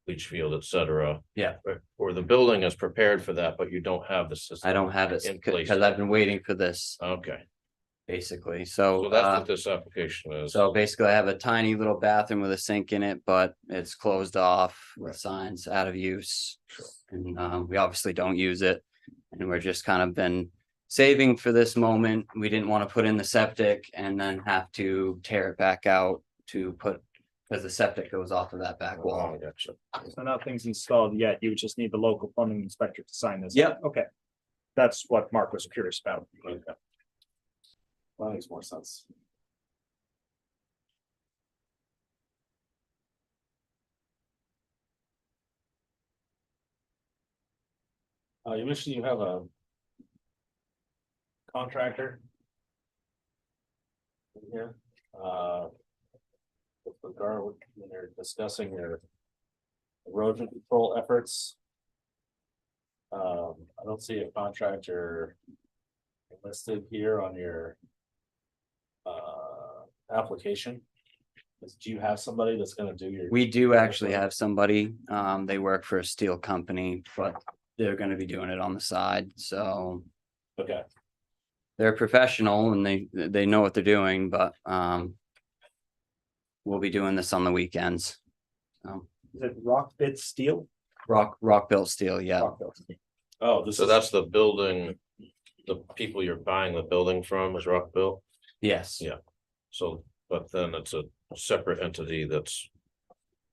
leach field, et cetera. Yeah. Or the building is prepared for that, but you don't have the system. I don't have it In place. because I've been waiting for this, Okay, basically, so so. that's what this application is. So basically, I have a tiny little bathroom with a sink in it, but it's closed off with signs out of use. And we obviously don't use it. And we're just kind of been saving for this moment. We didn't want to put in the septic and then have to tear it back out to put, because the septic goes off of that back Oh, wall. gotcha. So nothing's installed yet. You would just need the local plumbing inspector to sign this. Yep. Okay. That's what Mark was curious about. Okay. That makes more sense. You mentioned you have a contractor in here, with regard when they're discussing your erosion control efforts. I don't see a contractor listed here on your application. Do you have somebody that's gonna do your? We do actually have somebody, they work for a steel company, but they're gonna be doing it on the side, so. Okay, They're professional and they know what they're doing, but, we'll be doing this on the weekends. Is it rock bit steel? Rock built steel, yeah. Rock built steel. oh, this So is, that's the building, the people you're buying the building from is Rockville? Yes. Yeah. So, but then it's a separate entity that's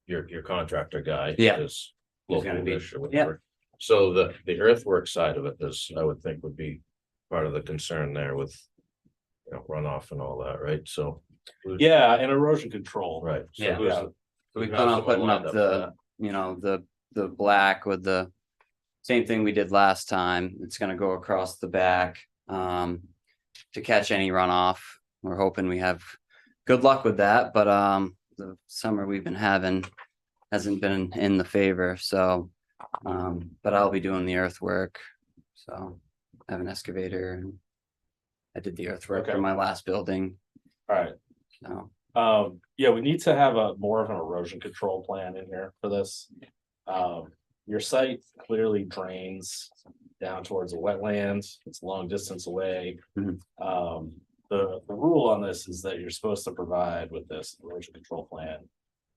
your contractor guy. Yeah. Is He's gonna be- local-ish or whatever. So the earthwork side of it is, I would think would be part of the concern there with, you know, runoff and all that, right? So. yeah, and erosion control. Right. So Yeah. who's Yeah. the- So we who plan has on someone putting lined up for the, you know, the black with the same thing we did last time. It's gonna go across the back, to catch any runoff. We're hoping we have good luck with that, but, the summer we've been having hasn't been in the favor, so, but I'll be doing the earthwork. So I have an excavator and I did the earthwork Okay. for my last building, All right. so. Yeah, we need to have a more of an erosion control plan in here for this. Your site clearly drains down towards a wetland. It's a long distance away. Mhm. The rule on this is that you're supposed to provide with this erosion control plan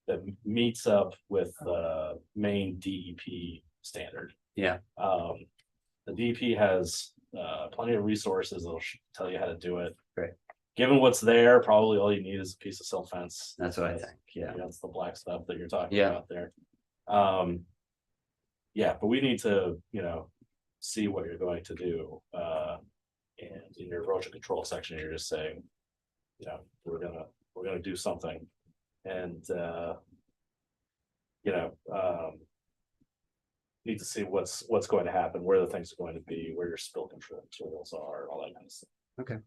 that meets up with the main DEP standard. Yeah. The DEP has plenty of resources that'll tell you how to do it. Great. Given what's there, probably all you need is a piece of silt fence. That's what I think, yeah. That's the black stuff that you're talking Yeah. about there. Yeah, but we need to, you know, see what you're going to do. And in your erosion control section, you're just saying, you know, we're gonna do something. And you know, need to see what's going to happen, where the things are going to be, where your spill control materials are, all that kind of stuff. Okay.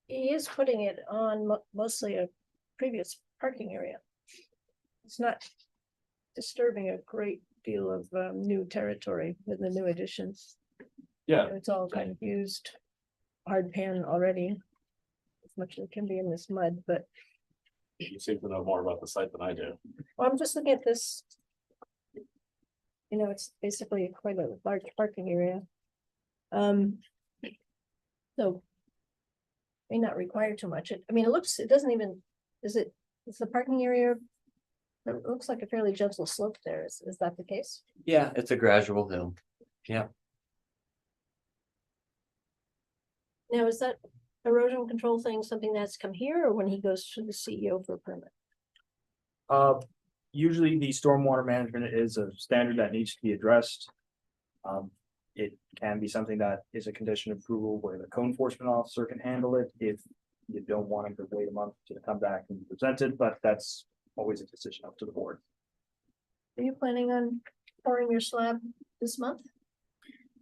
He is putting it on mostly a previous parking area. It's not disturbing a great deal of new territory with the new additions. Yeah, It's all kind of used hard pan already. As much as it can be in this mud, but you seem to know more about the site than I do. well, I'm just looking at this. You know, it's basically quite a large parking area. So. May not require too much. I mean, it doesn't even, is the parking area? It looks like a fairly gentle slope there. Is that the case? Yeah, it's a gradual hill. Yeah. Now, is that erosion control thing something that's come here or when he goes to the CEO for a permit? Usually the stormwater management is a standard that needs to be addressed. It can be something that is a condition of approval where the code enforcement officer can handle it if you don't want him to wait a month to come back and present it, but that's always a decision up to the board. Are you planning on pouring your slab this month?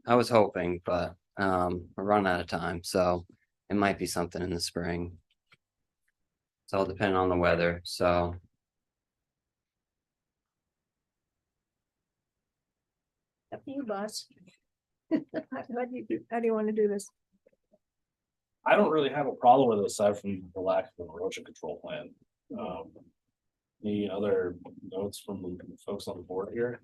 I was hoping, but, we're running out of time, so it might be something in the spring. It's all depending on the weather, so. Up to you, boss. How do you want to do this? I don't really have a problem with it aside from the lack of an erosion control plan. Any other notes from the folks on the board here?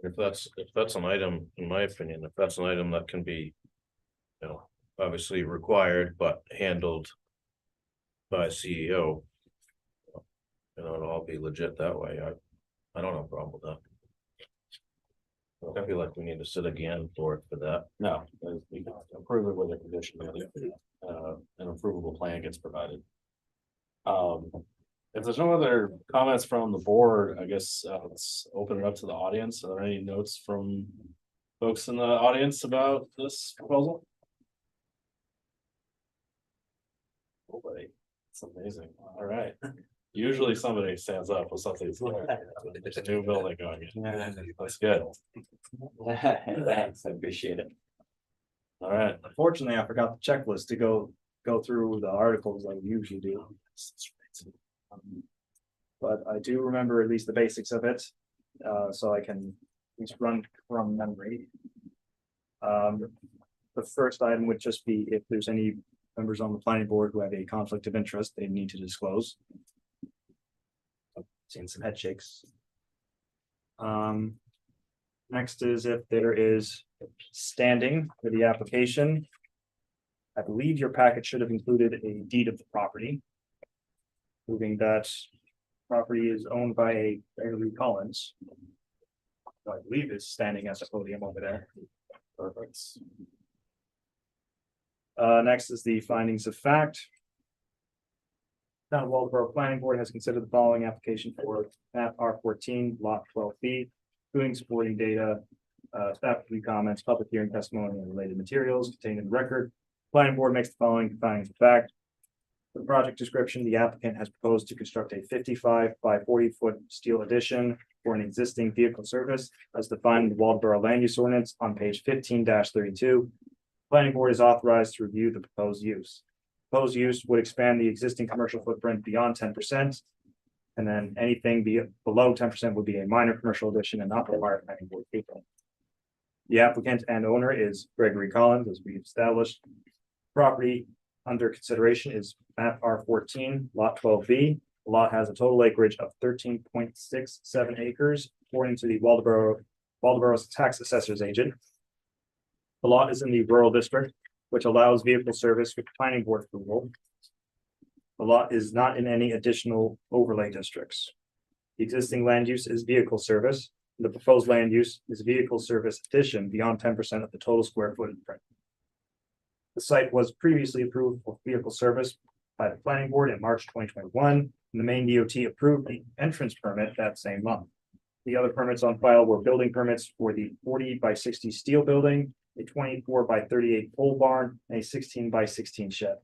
If that's an item, in my opinion, if that's an item that can be, you know, obviously required, but handled by CEO. You know, it'll all be legit that way. I don't have a problem with that. I don't feel like we need to sit again for that. No, we can approve it with a condition that an approvable plan gets provided. If there's no other comments from the board, I guess let's open it up to the audience. Are there any notes from folks in the audience about this proposal? Nobody. It's amazing. All right. Usually somebody stands up with something. There's a new building going in. That's good. Thanks, I appreciate it. All right. Unfortunately, I forgot the checklist to go through the articles like we usually do. But I do remember at least the basics of it, so I can at least run from memory. The first item would just be if there's any members on the planning board who have a conflict of interest, they need to disclose. Seeing some head shakes. Next is if there is standing for the application. I believe your packet should have included a deed of the property. Proving that property is owned by a Gregory Collins. Who I believe is standing at the podium over there. Perfect. Next is the findings of fact. Town of Waldeboro Planning Board has considered the following application for map R14, lot 12B, including supporting data, staff review comments, public hearing testimony, and related materials contained in the record. Planning Board makes the following findings of fact. For the project description, the applicant has proposed to construct a 55 by 40-foot steel addition for an existing vehicle service as defined in the Waldeboro Land Use Ordinance on page 15-32. Planning Board is authorized to review the proposed use. Proposed use would expand the existing commercial footprint beyond 10%. And then anything below 10% would be a minor commercial addition and not require planning board approval. The applicant and owner is Gregory Collins, as we've established. Property under consideration is map R14, lot 12B. The lot has a total acreage of 13.67 acres, according to the Waldeboro's tax assessor's agent. The lot is in the rural district, which allows vehicle service with planning board approval. The lot is not in any additional overlay districts. The existing land use is vehicle service. The proposed land use is vehicle service addition beyond 10% of the total square footage. The site was previously approved for vehicle service by the planning board in March 2021, and the Maine DOT approved the entrance permit that same month. The other permits on file were building permits for the 40 by 60 steel building, a 24 by 38 pole barn, and a 16 by 16 shed.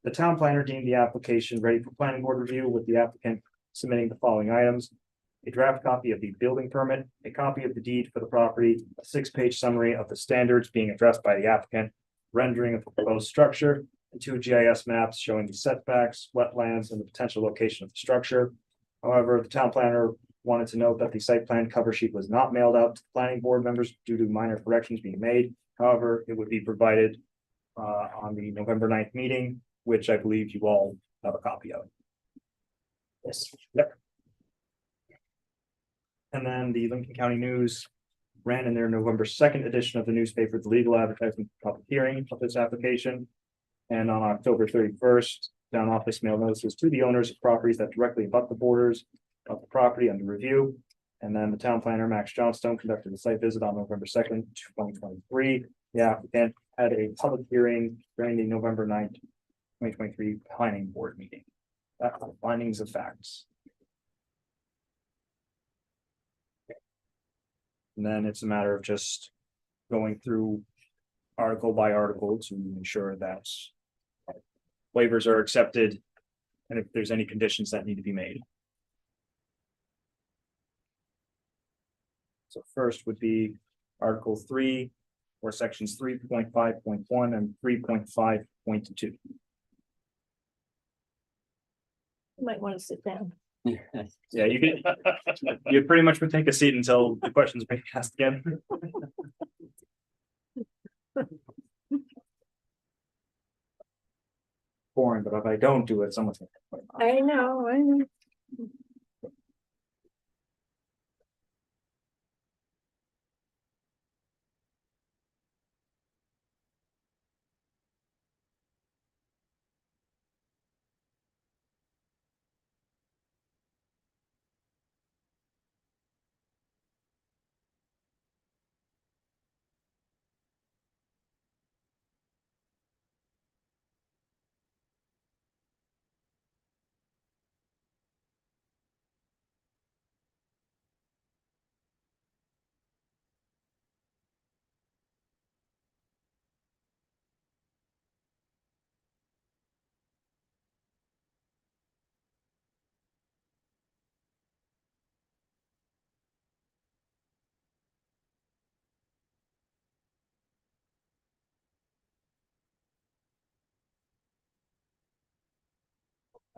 The town planner deemed the application ready for planning board review, with the applicant submitting the following items: a draft copy of the building permit, a copy of the deed for the property, a 6-page summary of the standards being addressed by the applicant, rendering of the proposed structure, and 2 GIS maps showing the setbacks, wetlands, and the potential location of the structure. However, the town planner wanted to note that the site plan cover sheet was not mailed out to the planning board members due to minor corrections being made. However, it would be provided on the November 9th meeting, which I believe you all have a copy of. Yes. Yep. And then the Lincoln County News ran in their November 2nd edition of the newspaper, the legal advertisement public hearing of this application. And on October 31st, town office mailed notices to the owners of properties that directly abut the borders of the property under review. And then the town planner, Max Johnstone, conducted a site visit on November 2nd, 2023. The applicant had a public hearing during the November 9th, 2023 planning board meeting. That's the findings of facts. And then it's a matter of just going through article by article to ensure that waivers are accepted and if there's any conditions that need to be made. So first would be Article 3 or sections 3.5.1 and 3.5.2. You might want to sit down. Yeah, you can, you pretty much would take a seat until the questions are being asked again. Boring, but if I don't do it, someone's gonna. I know.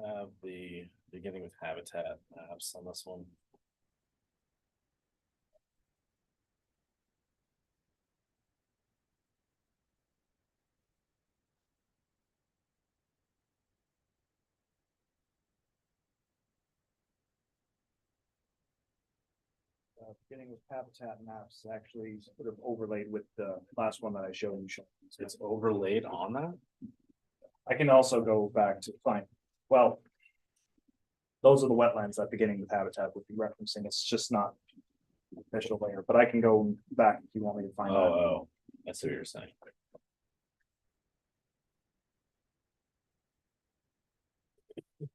have the beginning with habitat maps on this one. Beginning with habitat maps, actually sort of overlaid with the last one that I showed you. It's overlaid on that? I can also go back to find, well. Those are the wetlands that beginning with habitat would be referencing. It's just not official layer, but I can go back if you want me to find that. Oh, I see what you're saying. Is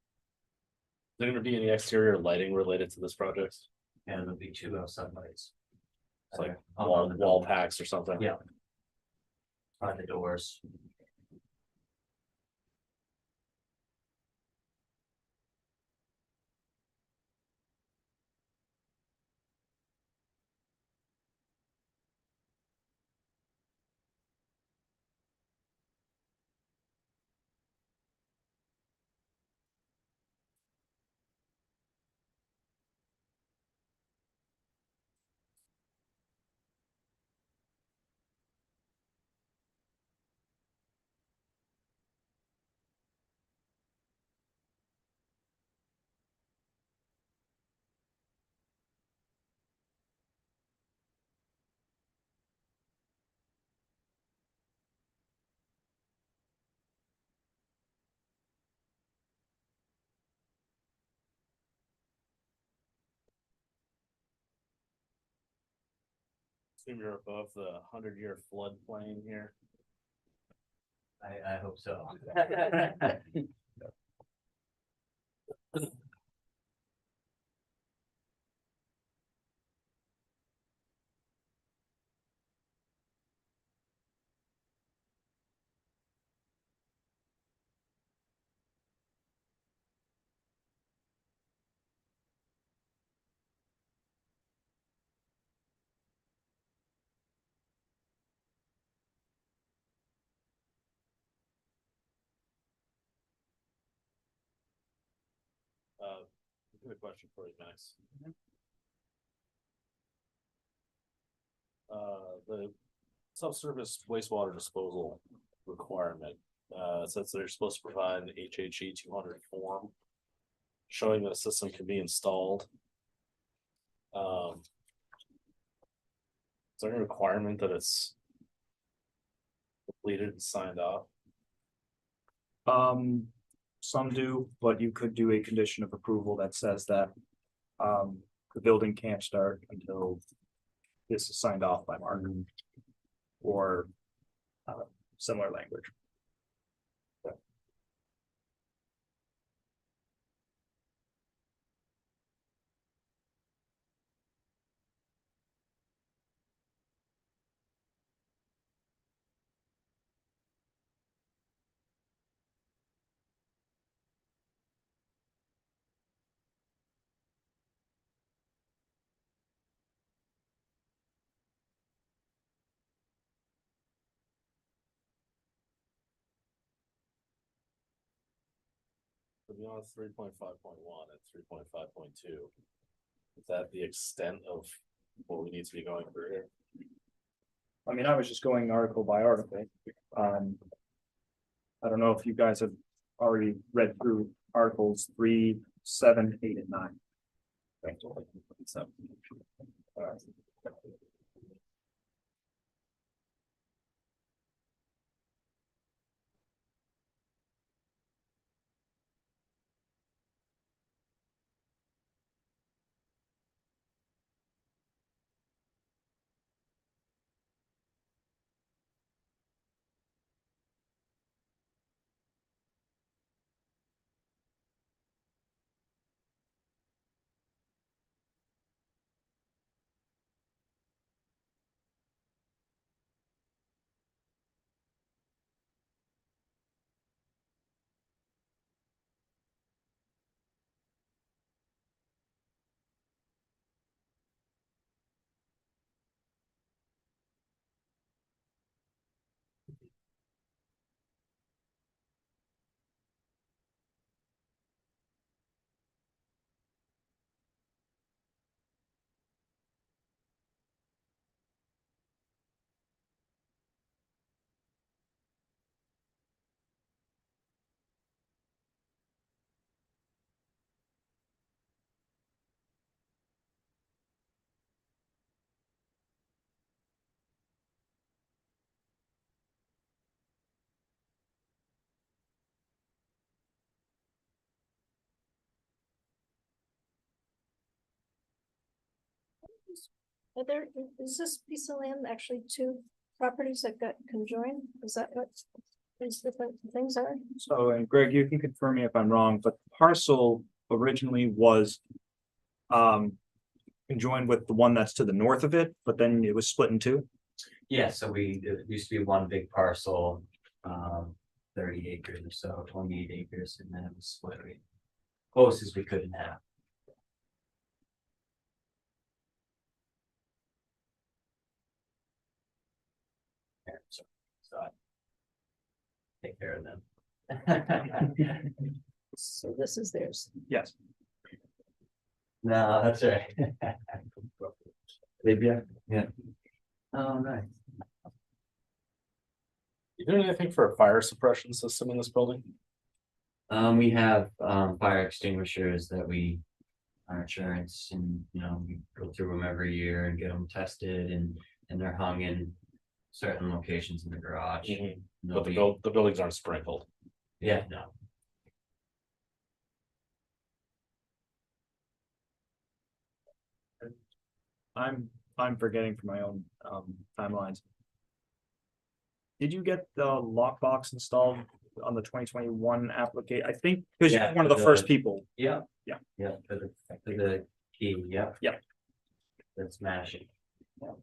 there gonna be any exterior lighting related to this project? And there'll be two outside lights. It's like On wall the wall building. packs or something? Yeah. On the doors. Assume you're above the 100-year floodplain here. I hope so. Good question for you, Max. Mm-hmm. The subsurface wastewater disposal requirement, says they're supposed to provide an HHE 200 form showing that a system can be installed. Is there any requirement that it's completed and signed off? Some do, but you could do a condition of approval that says that. The building can't start until. This is signed off by Mark. Or. Similar language. Beyond 3.5.1 and 3.5.2. Is that the extent of what we need to be going through here? I mean, I was just going article by article. I don't know if you guys have already read through articles 3, 7, 8, and 9. So. Are there, is this piece of land actually two properties that got conjoined? Is that what these different things are? So, and Greg, you can confirm me if I'm wrong, but parcel originally was conjoined with the one that's to the north of it, but then it was split in two. Yeah, so it used to be one big parcel, 30 acres or so, 28 acres, and then it was split close as we couldn't have. Yeah, so I take care of them. So this is theirs. Yes. No, that's right. Libya. Yeah. Oh, nice. You doing anything for a fire suppression system in this building? We have fire extinguishers that our insurance and, we go through them every year and get them tested and they're hung in certain locations in the garage. But the buildings aren't sprinkled. Yeah, no. I'm forgetting for my own timelines. Did you get the lockbox installed on the 2021 application? I think because you're one of the first people. Yeah. Yeah. Yeah, for the key, yeah. Yeah. That's smashing. Yeah.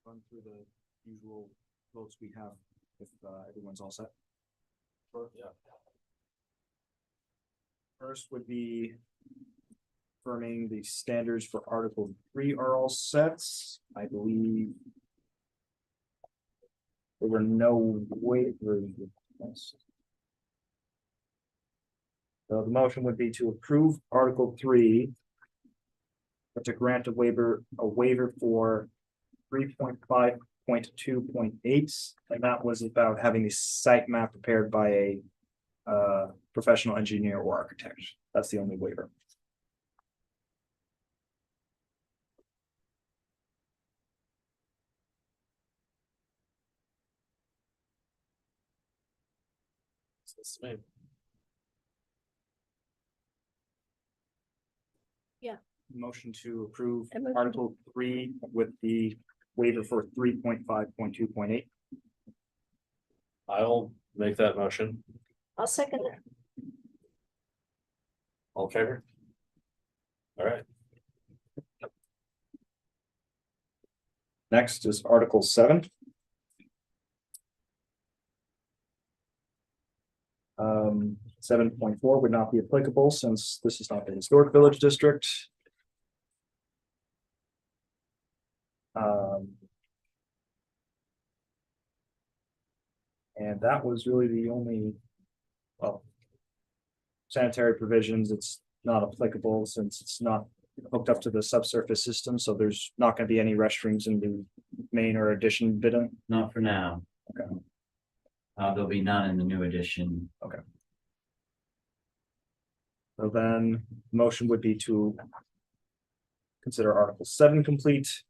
Run through the usual votes we have if everyone's all set. Yeah. First would be confirming the standards for Article 3 are all sets. I believe there were no waivers. So the motion would be to approve Article 3, but to grant a waiver for 3.5.2.8, and that was about having the site map prepared by a professional engineer or architect. That's the only waiver. Yeah. Motion to approve I move- Article 3 with the waiver for 3.5.2.8. I'll make that motion. I'll second it. All in favor? All right. Next is Article 7. 7.4 would not be applicable since this is not the historic village district. And that was really the only, well, sanitary provisions, it's not applicable since it's not hooked up to the subsurface system, so there's not gonna be any restrooms in the main or addition bidden. Not for now. Okay. There'll be none in the new edition. Okay. So then, motion would be to consider Article 7 complete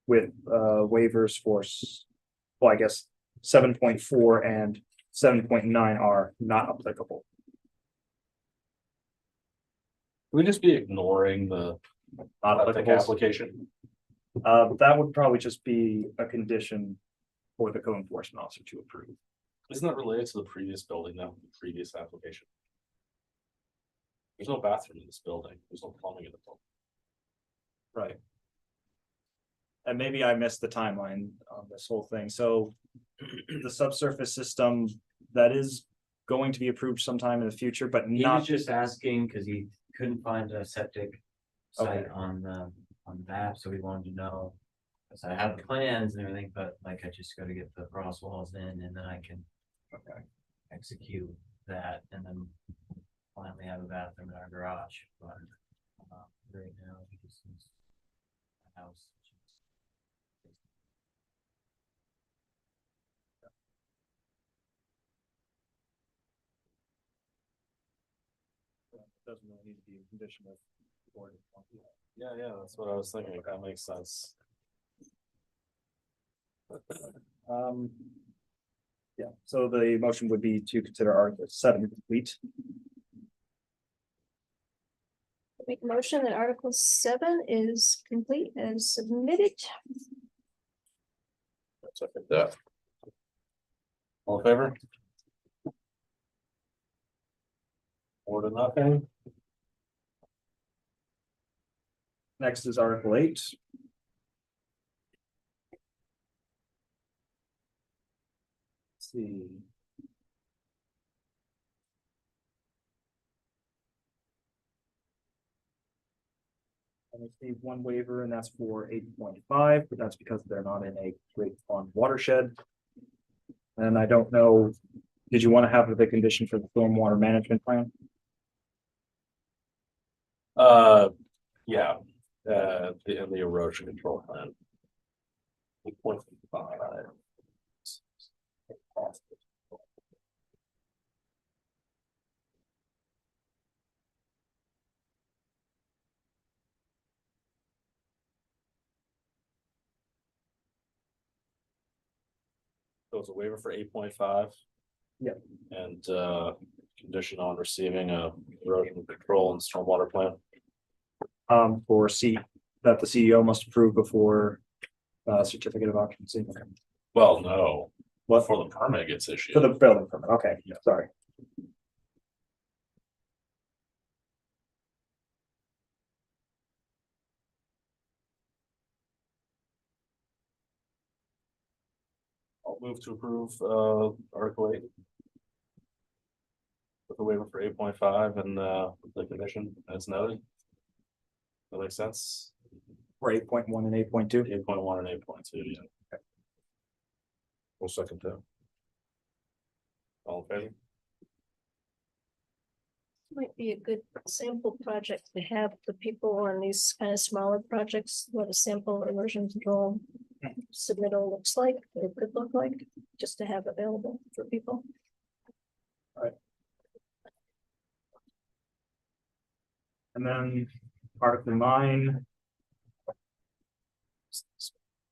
with waivers for, well, I guess 7.4 and 7.9 are not applicable. Would we just be ignoring the Not septic applicable. application? That would probably just be a condition for the code enforcement officer to approve. Isn't that related to the previous building, though, the previous application? There's no bathroom in this building, there's no plumbing in the building. Right. And maybe I missed the timeline on this whole thing, so the subsurface system that is going to be approved sometime in the future, but He not was just asking because he couldn't find a septic site on the map, so he wanted to know 'cause I have the plans and everything, but like I just gotta get the frost walls in and then I can execute that and then finally have a bathroom in our garage, but right now we just use a house. Doesn't really need to be a condition of board. Yeah, that's what I was thinking. That makes sense. Um. Yeah, so the motion would be to consider Article 7 complete. Make a motion that Article 7 is complete and submitted. Second that. All in favor? 4-0. Next is Article 8. Let's see. I received one waiver and that's for 8.5, but that's because they're not in a Great Pond watershed. And I don't know, did you want to have the condition for the stormwater management plan? Yeah, the erosion control plan. 8.5. So it's a waiver for 8.5. Yeah. And condition on receiving a erosion control and stormwater plan. For C, that the CEO must approve before certificate of occupancy. Well, no, What before the permit gets issued. for the building permit? Okay, sorry. I'll move to approve Article 8. With the waiver for 8.5 and the condition as noted. That makes sense. For 8.1 and 8.2. 8.1 and 8.2, yeah. We'll second that. All in favor? Might be a good sample project to have the people on these kind of smaller projects, what a sample erosion control submittal looks like, what it could look like, just to have available for people. And then Article 9.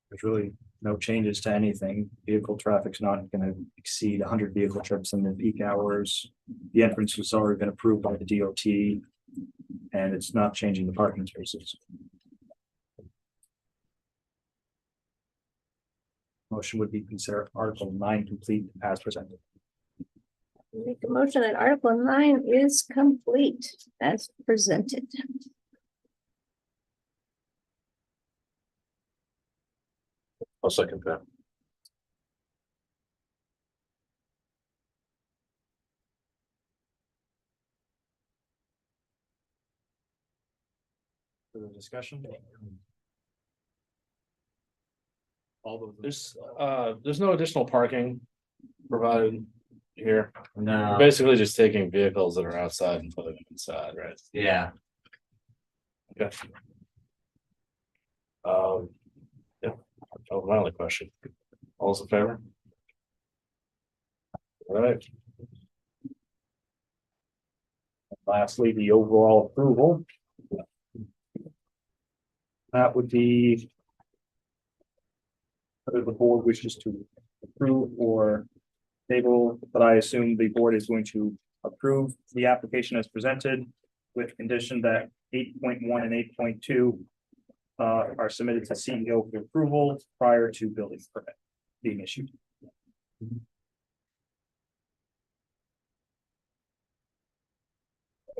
There's really no changes to anything. Vehicle traffic's not gonna exceed 100 vehicle trips in the peak hours. The entrance has already been approved by the DOT. And it's not changing the parking spaces. Motion would be consider Article 9 complete as presented. Make a motion that Article 9 is complete as presented. I'll second that. Further discussion? All those. There's no additional parking provided here. No, Basically just taking vehicles that are outside and putting them inside, right? yeah, Okay. Yeah, that was my only question. All's in favor? All right, Lastly, the overall approval. That would be. Whether the board wishes to approve or table, but I assume the board is going to approve the application as presented. With condition that 8.1 and 8.2 are submitted to CEO for approval prior to building permit being issued. Can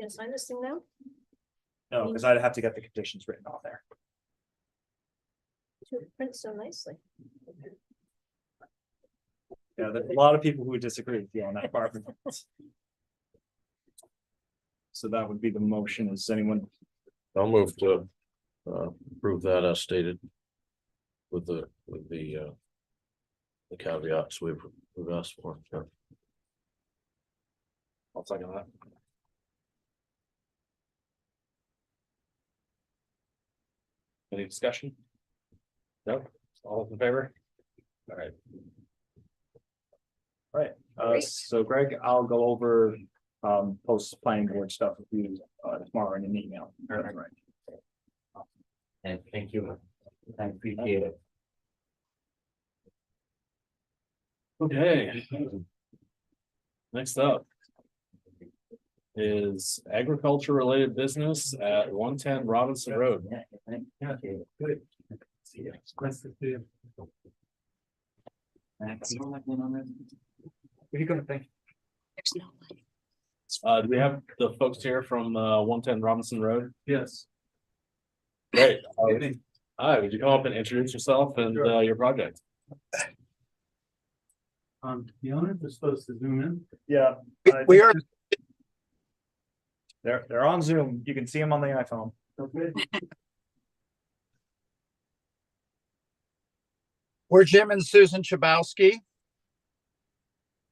I sign this thing now? No, because I'd have to get the conditions written on there. It prints so nicely. Yeah, there's a lot of people who disagree with you on that part. So that would be the motion. Is anyone I'll move to approve that as stated. with the caveats we've asked for. Yeah. I'll second that. Any discussion? No, all in favor? All right. Right, Great. so Greg, I'll go over, post planning board stuff with you, tomorrow in an email. Right. And thank you. I appreciate it. Okay. Next up is agriculture related business at 110 Robinson Road. Good. See you. Nice to see you. What are you gonna think? Do we have the folks here from 110 Robinson Road? Yes. Great. Hi, would you come up and introduce yourself and your project? The owner is supposed to zoom in. Yeah. We are. They're on Zoom. You can see them on the iPhone. We're Jim and Susan Chabowski.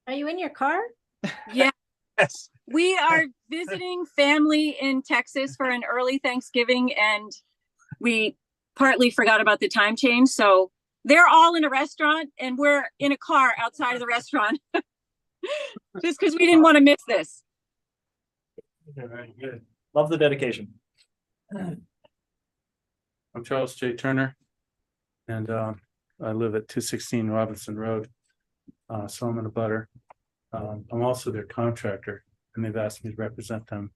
Are you in your car? Yeah, Yes. we are visiting family in Texas for an early Thanksgiving, and we partly forgot about the time change. So they're all in a restaurant and we're in a car outside of the restaurant. Just because we didn't want to miss this. Very good. Love the dedication. I'm Charles J. Turner. And I live at 216 Robinson Road. So I'm in a butter. I'm also their contractor and they've asked me to represent them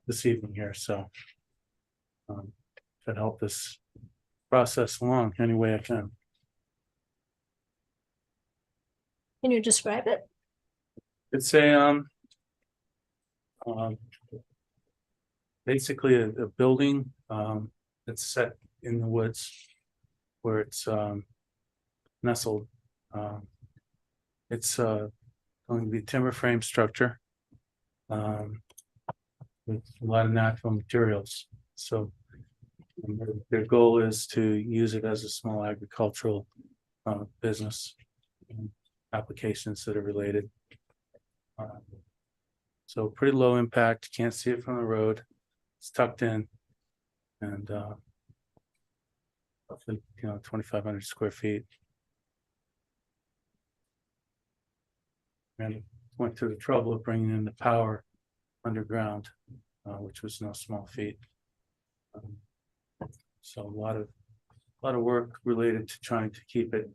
this evening here. So to help this process along any way I can. Can you describe it? It's a basically a building that's set in the woods where it's nestled. It's going to be a timber frame structure with a lot of natural materials. So their goal is to use it as a small agricultural business and applications that are related. So pretty low impact, can't see it from the road. It's tucked in and roughly, 2,500 square feet. And went through the trouble of bringing in the power underground, which was no small feat. So a lot of work related to trying to keep it,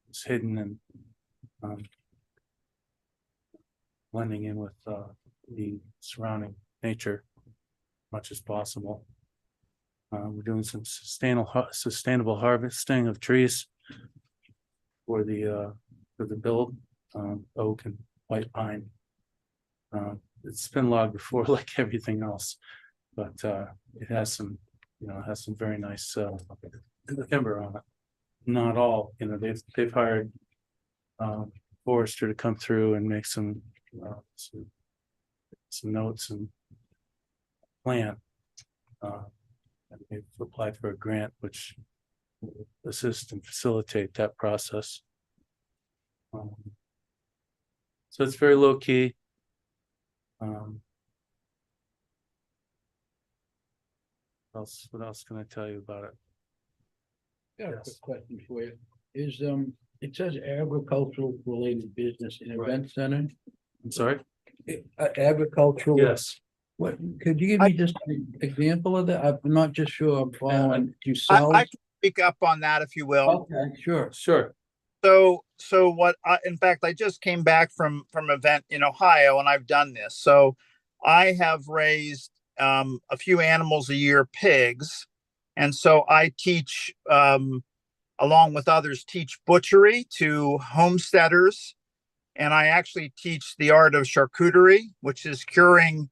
it's hidden and blending in with the surrounding nature much as possible. We're doing some sustainable harvesting of trees for the build, oak and white pine. It's been logged before, like everything else, but it has some very nice timber on it. Not all, they've hired forester to come through and make some notes and plan. And they've applied for a grant which will assist and facilitate that process. So it's very low key. What else can I tell you about it? Got a quick question for you. Is, it says agricultural related business and event center. I'm sorry? Agricultural. Yes. What, could you give me just an example of that? I'm not just sure I'm following. Do you sell? I can speak up on that if you will. Okay, sure. Sure. So what in fact, I just came back from an event in Ohio and I've done this. So I have raised a few animals a year, pigs. And so I teach, along with others, teach butchery to homesteaders. And I actually teach the art of charcuterie, which is curing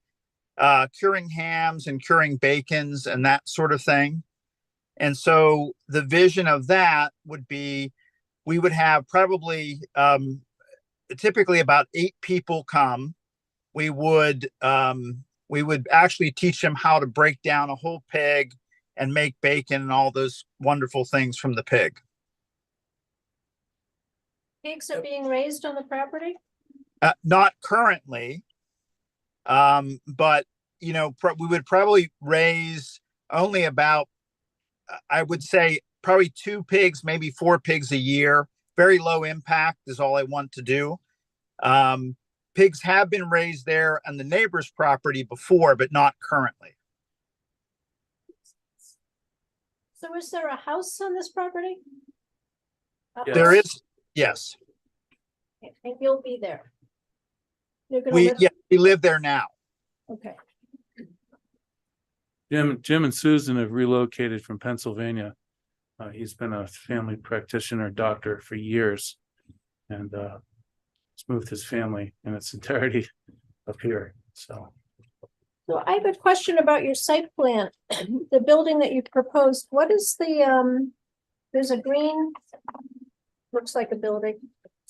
hams and curing bacons and that sort of thing. And so the vision of that would be, we would have probably typically about 8 people come. We would actually teach them how to break down a whole pig and make bacon and all those wonderful things from the pig. Pigs are being raised on the property? Not currently. But you know, we would probably raise only about, I would say probably 2 pigs, maybe 4 pigs a year. Very low impact is all I want to do. Pigs have been raised there on the neighbor's property before, but not currently. So is there a house on this property? There is, yes. And you'll be there? You're gonna live- We live there now. Okay. Jim and Susan have relocated from Pennsylvania. He's been a family practitioner, doctor for years. And he's moved his family in its entirety up here, so. So I have a question about your site plan, the building that you proposed, what is the, there's a green, looks like a building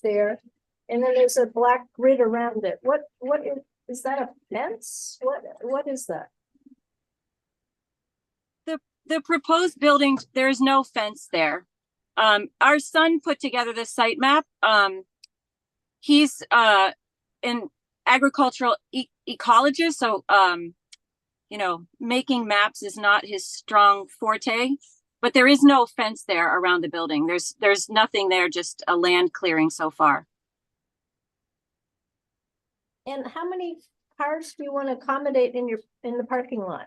there, and then there's a black grid around it. What is that a fence? What is that? The proposed building, there's no fence there. Our son put together the site map. He's an agricultural ecologist, so you know, making maps is not his strong forte, but there is no fence there around the building. There's nothing there, just a land clearing so far. And how many cars do you want to accommodate in the parking lot?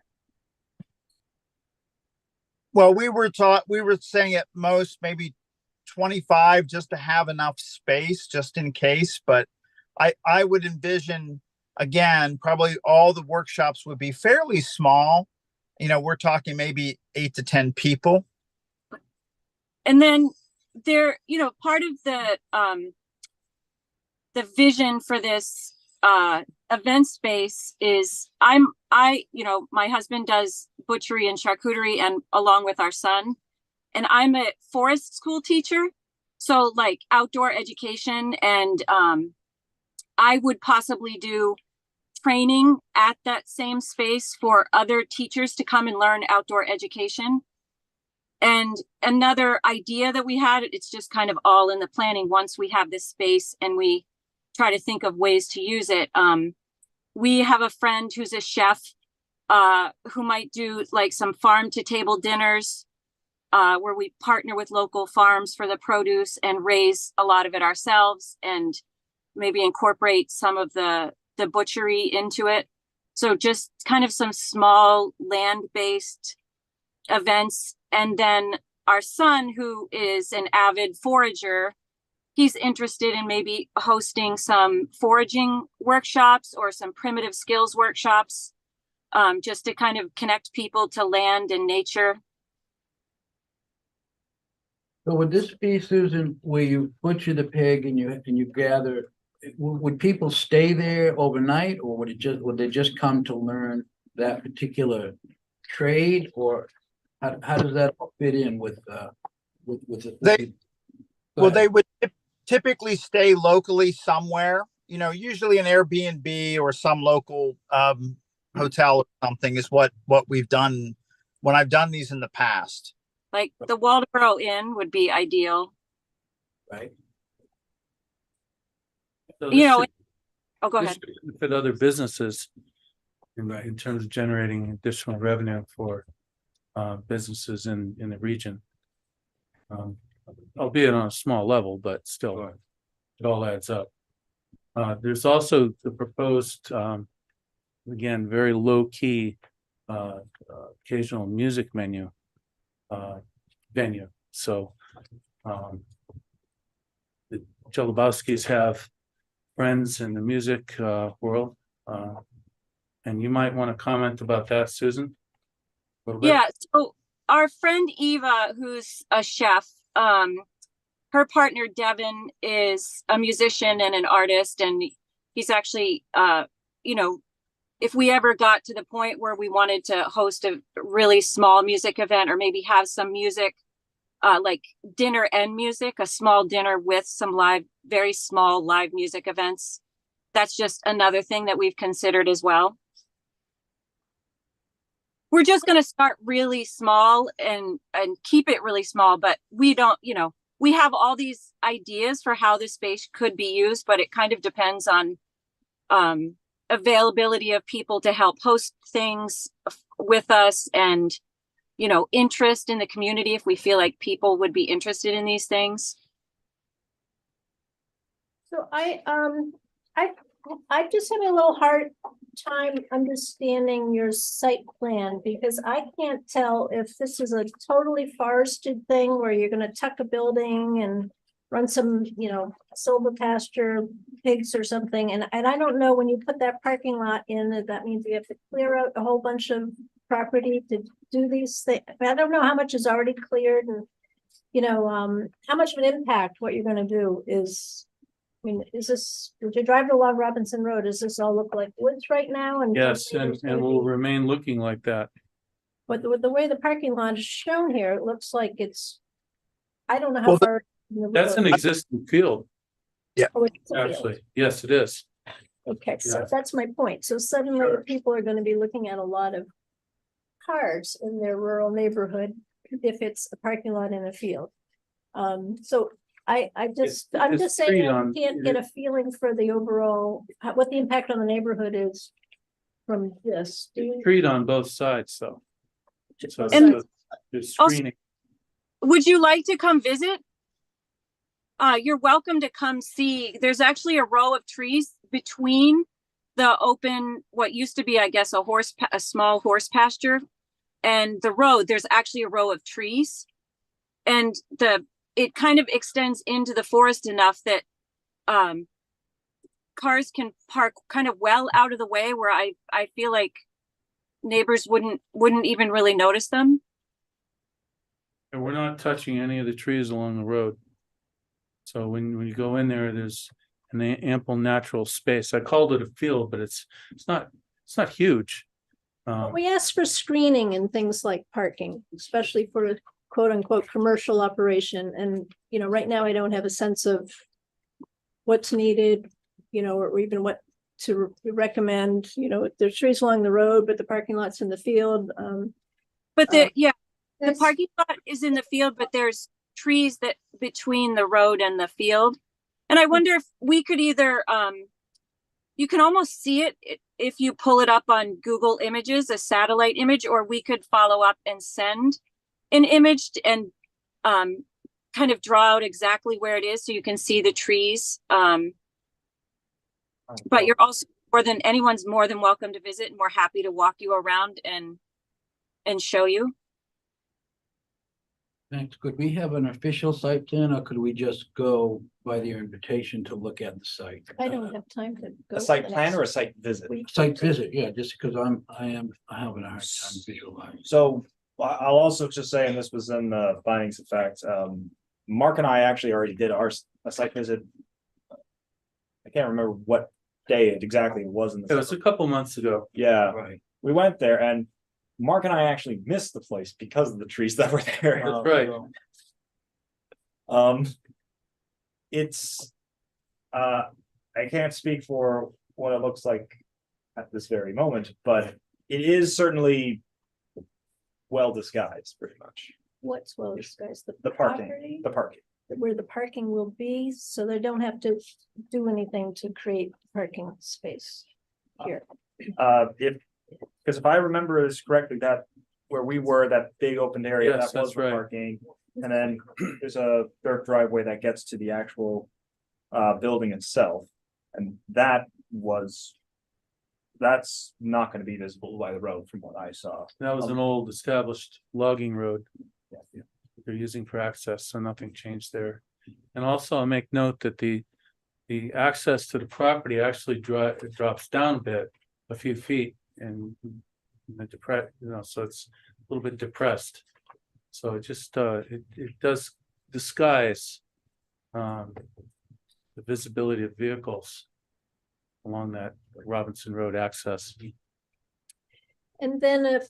Well, we were saying at most maybe 25 just to have enough space just in case, but I would envision, again, probably all the workshops would be fairly small. You know, we're talking maybe 8 to 10 people. And then there, you know, part of the vision for this event space is you know, my husband does butchery and charcuterie, and along with our son, and I'm a forest school teacher. So like outdoor education, and I would possibly do training at that same space for other teachers to come and learn outdoor education. And another idea that we had, it's just kind of all in the planning once we have this space and we try to think of ways to use it. We have a friend who's a chef who might do like some farm to table dinners where we partner with local farms for the produce and raise a lot of it ourselves and maybe incorporate some of the butchery into it. So just kind of some small land-based events. And then our son, who is an avid forager, he's interested in maybe hosting some foraging workshops or some primitive skills workshops, just to kind of connect people to land and nature. So would this be, Susan, where you butcher the pig and you gather, would people stay there overnight, or would they just come to learn that particular trade, or how does that fit in with they would typically stay locally somewhere, you know, usually an Airbnb or some local hotel or something is what we've done when I've done these in the past. Like the Waldeboro Inn would be ideal. Right. So You know, should- go this ahead. should Fit other businesses in terms of generating additional revenue for businesses in the region. Albeit on a small level, but still, it all adds up. There's also the proposed, again, very low key, occasional music venue. So, the Jelabowskis have friends in the music world, and you might want to comment about that, Susan. A little bit. Yeah, so our friend Eva, who's a chef, her partner Devin is a musician and an artist, and he's actually, you know, if we ever got to the point where we wanted to host a really small music event or maybe have some music, like dinner and music, a small dinner with some very small live music events, that's just another thing that we've considered as well. we're just gonna start really small and keep it really small, but we don't, you know, we have all these ideas for how this space could be used, but it kind of depends on availability of people to help host things with us, and, you know, interest in the community if we feel like people would be interested in these things. So I just having a little hard time understanding your site plan, because I can't tell if this is a totally forested thing where you're gonna tuck a building and run some, you know, silver pasture pigs or something, and I don't know, when you put that parking lot in, that means you have to clear out a whole bunch of property to do these things. I don't know how much is already cleared, and, you know, how much of an impact what you're gonna do is. I mean, is this, would you drive along Robinson Road, does this all look like woods right now? And Yes, and will remain looking like that. But the way the parking lot is shown here, it looks like it's, I don't know how Well, far. That's an existing field, Oh, it's a field. actually. Yes, it is. Okay, so Yeah. that's my point. So suddenly people are gonna be looking at a lot of cars in their rural neighborhood if it's a parking lot in a field. So I'm just it's saying, street I on- can't get a feeling for the overall, what the impact on the neighborhood is from this. Do you? Street on both sides, so. So And there's also- screening. Would you like to come visit? You're welcome to come see. There's actually a row of trees between the open, what used to be, I guess, a small horse pasture, and the road. There's actually a row of trees, and it kind of extends into the forest enough that cars can park kind of well out of the way, where I feel like neighbors wouldn't even really notice them. And we're not touching any of the trees along the road. So when you go in there, there's an ample natural space. I called it a field, but it's not huge. We asked for screening and things like parking, especially for a quote unquote commercial operation. And, you know, right now I don't have a sense of what's needed, you know, or even what to recommend. You know, there's trees along the road, but the parking lot's in the field. But the parking lot is in the field, but there's trees that between the road and the field. And I wonder if we could either, you can almost see it if you pull it up on Google Images, a satellite image, or we could follow up and send an image and kind of draw out exactly where it is so you can see the trees. But you're also anyone's more than welcome to visit, and we're happy to walk you around and show you. Thanks. Could we have an official site plan, or could we just go by their invitation to look at the site? I don't have time to go. A site plan or a site visit? Site visit, yeah, just because I have a hard time visualizing. So I'll also just say, and this was in the findings of fact, Mark and I actually already did a site visit. I can't remember what day it exactly was in the. It was a couple months ago. Yeah, Right. we went there and Mark and I actually missed the place because of the trees that were there. That's right. It's, I can't speak for what it looks like at this very moment, but it is certainly well disguised, pretty much. What's well disguised? The parking, property? the parking. Where the parking will be, so they don't have to do anything to create parking space here. Because if I remember this correctly, that where we were, that big open area, Yes, that was that's the right. parking. And then there's a dirt driveway that gets to the actual building itself. And that's not gonna be visible by the road from what I saw. That was an old established logging road. Yeah. They're using for access, so nothing changed there. And also I'll make note that the access to the property actually drops down a bit, a few feet, and so it's a little bit depressed. So it just it does disguise the visibility of vehicles along that Robinson Road access. And then if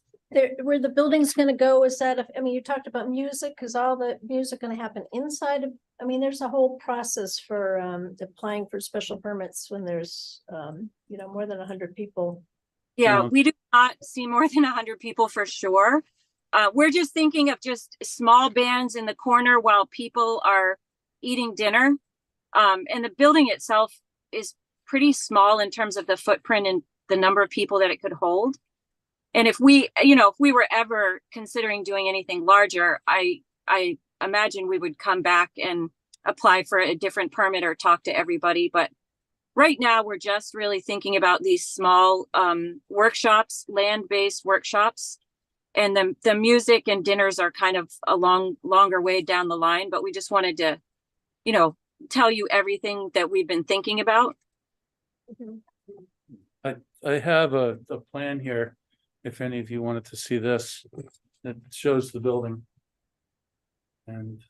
where the building's gonna go, is that, I mean, you talked about music, is all the music gonna happen inside of, I mean, there's a whole process for applying for special permits when there's you know, more than 100 people Yeah, know. we do not see more than 100 people for sure. We're just thinking of just small bands in the corner while people are eating dinner. And the building itself is pretty small in terms of the footprint and the number of people that it could hold. And if we, if we were ever considering doing anything larger, I imagine we would come back and apply for a different permit or talk to everybody. But right now, we're just really thinking about these small workshops, land-based workshops. And the music and dinners are kind of a longer way down the line, but we just wanted to, tell you everything that we've been thinking about. I have a plan here, if any of you wanted to see this, that shows the building. And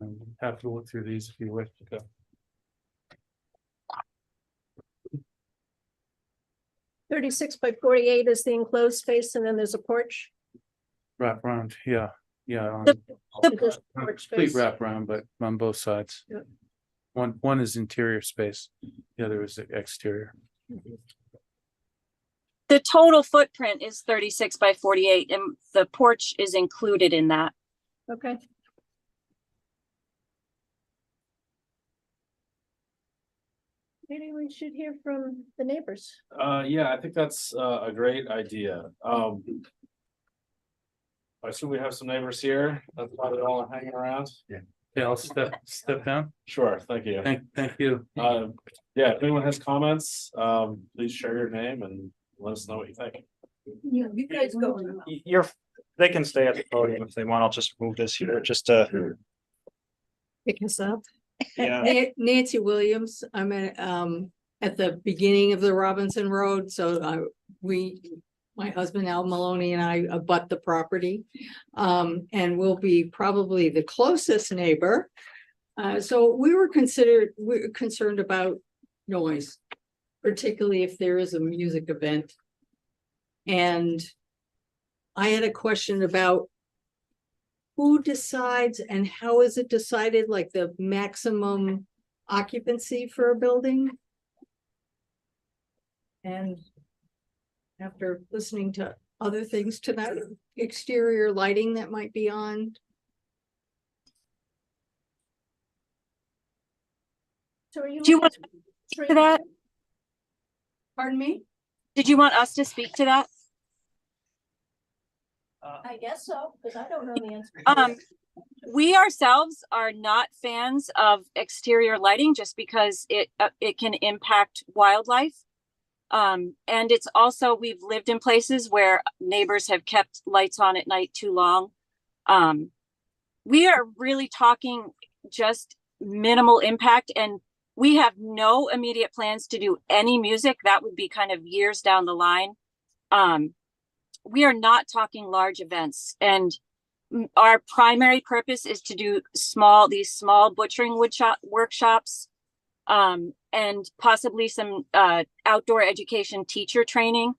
I'm happy to look through these if you wish to go. $36 by $48 is the enclosed space, and then there's a porch. Wrap around, yeah. The porch Complete space. wrap around, but on both sides. Yeah. One is interior space, the other is the exterior. The total footprint is 36 by 48, and the porch is included in that. Okay. Maybe we should hear from the neighbors. Yeah, I think that's a great idea. I assume we have some neighbors here. That's why they're all hanging around. Yeah, I'll step down. Sure, thank you. Thank you. Yeah, if anyone has comments, please share your name and let us know what you think. Yeah, you guys go. They can stay at the podium if they want. I'll just move this here just to. Pick us up. Yeah. Nancy Williams, I'm at the beginning of the Robinson Road, so my husband Al Maloney and I abut the property. And we'll be probably the closest neighbor. So we're concerned about noise, particularly if there is a music event. And I had a question about who decides and how is it decided, like the maximum occupancy for a building? And after listening to other things tonight, exterior lighting that might be on. So are you? Do you want to speak to that? Pardon me? Did you want us to speak to that? I guess so, because I don't know the answer. We ourselves are not fans of exterior lighting just because it can impact wildlife. And it's also, we've lived in places where neighbors have kept lights on at night too long. We are really talking just minimal impact, and we have no immediate plans to do any music. That would be kind of years down the line. We are not talking large events, and our primary purpose is to do these small butchering workshops, and possibly some outdoor education teacher training.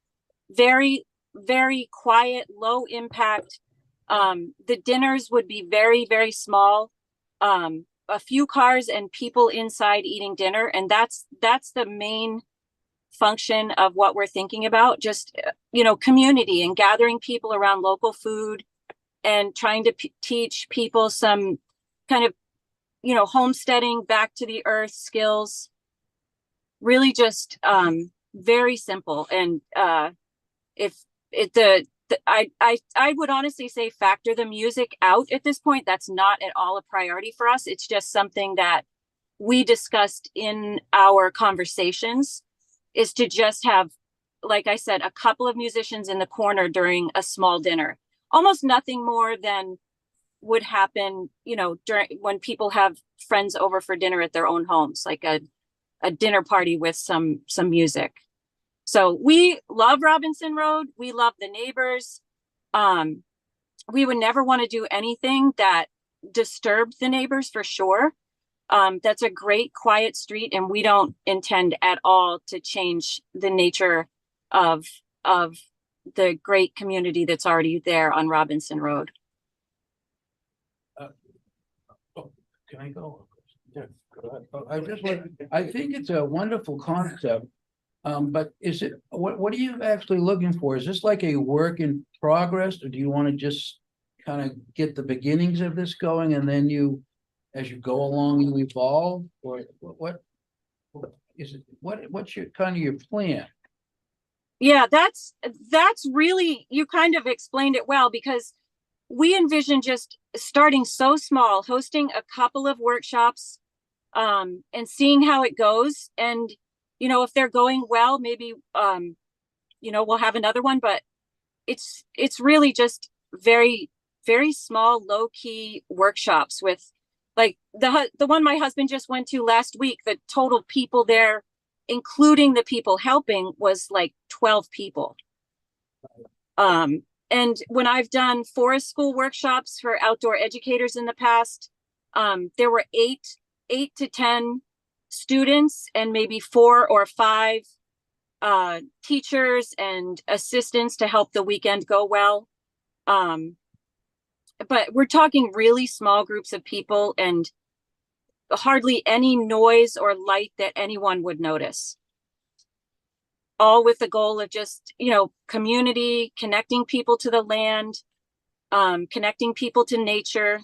Very, very quiet, low impact. The dinners would be very, very small. A few cars and people inside eating dinner, and that's the main function of what we're thinking about. Just community and gathering people around local food and trying to teach people some kind of homesteading, back to the earth skills. Really just very simple. And I would honestly say factor the music out at this point. That's not at all a priority for us. It's just something that we discussed in our conversations, is to just have, like I said, a couple of musicians in the corner during a small dinner. Almost nothing more than would happen, during when people have friends over for dinner at their own homes, like a dinner party with some music. So we love Robinson Road. We love the neighbors. We would never want to do anything that disturbed the neighbors, for sure. That's a great quiet street, and we don't intend at all to change the nature of the great community that's already there on Robinson Road. Can I go? Yeah, go ahead. I think it's a wonderful concept. But is it what are you actually looking for? Is this like a work in progress, or do you want to just kind of get the beginnings of this going and then you, as you go along, you evolve, or what is it, what's your kind of your plan? Yeah, that's really, you kind of explained it well, because we envision just starting so small, hosting a couple of workshops, and seeing how it goes. And, you know, if they're going well, maybe, you know, we'll have another one, but it's really just very, very small, low key workshops with, like, the one my husband just went to last week, the total people there, including the people helping, was like 12 people. And when I've done forest school workshops for outdoor educators in the past, there were eight to 10 students and maybe 4 or 5 teachers and assistants to help the weekend go well. But we're talking really small groups of people and hardly any noise or light that anyone would notice. All with the goal of just, you know, community, connecting people to the land, connecting people to nature.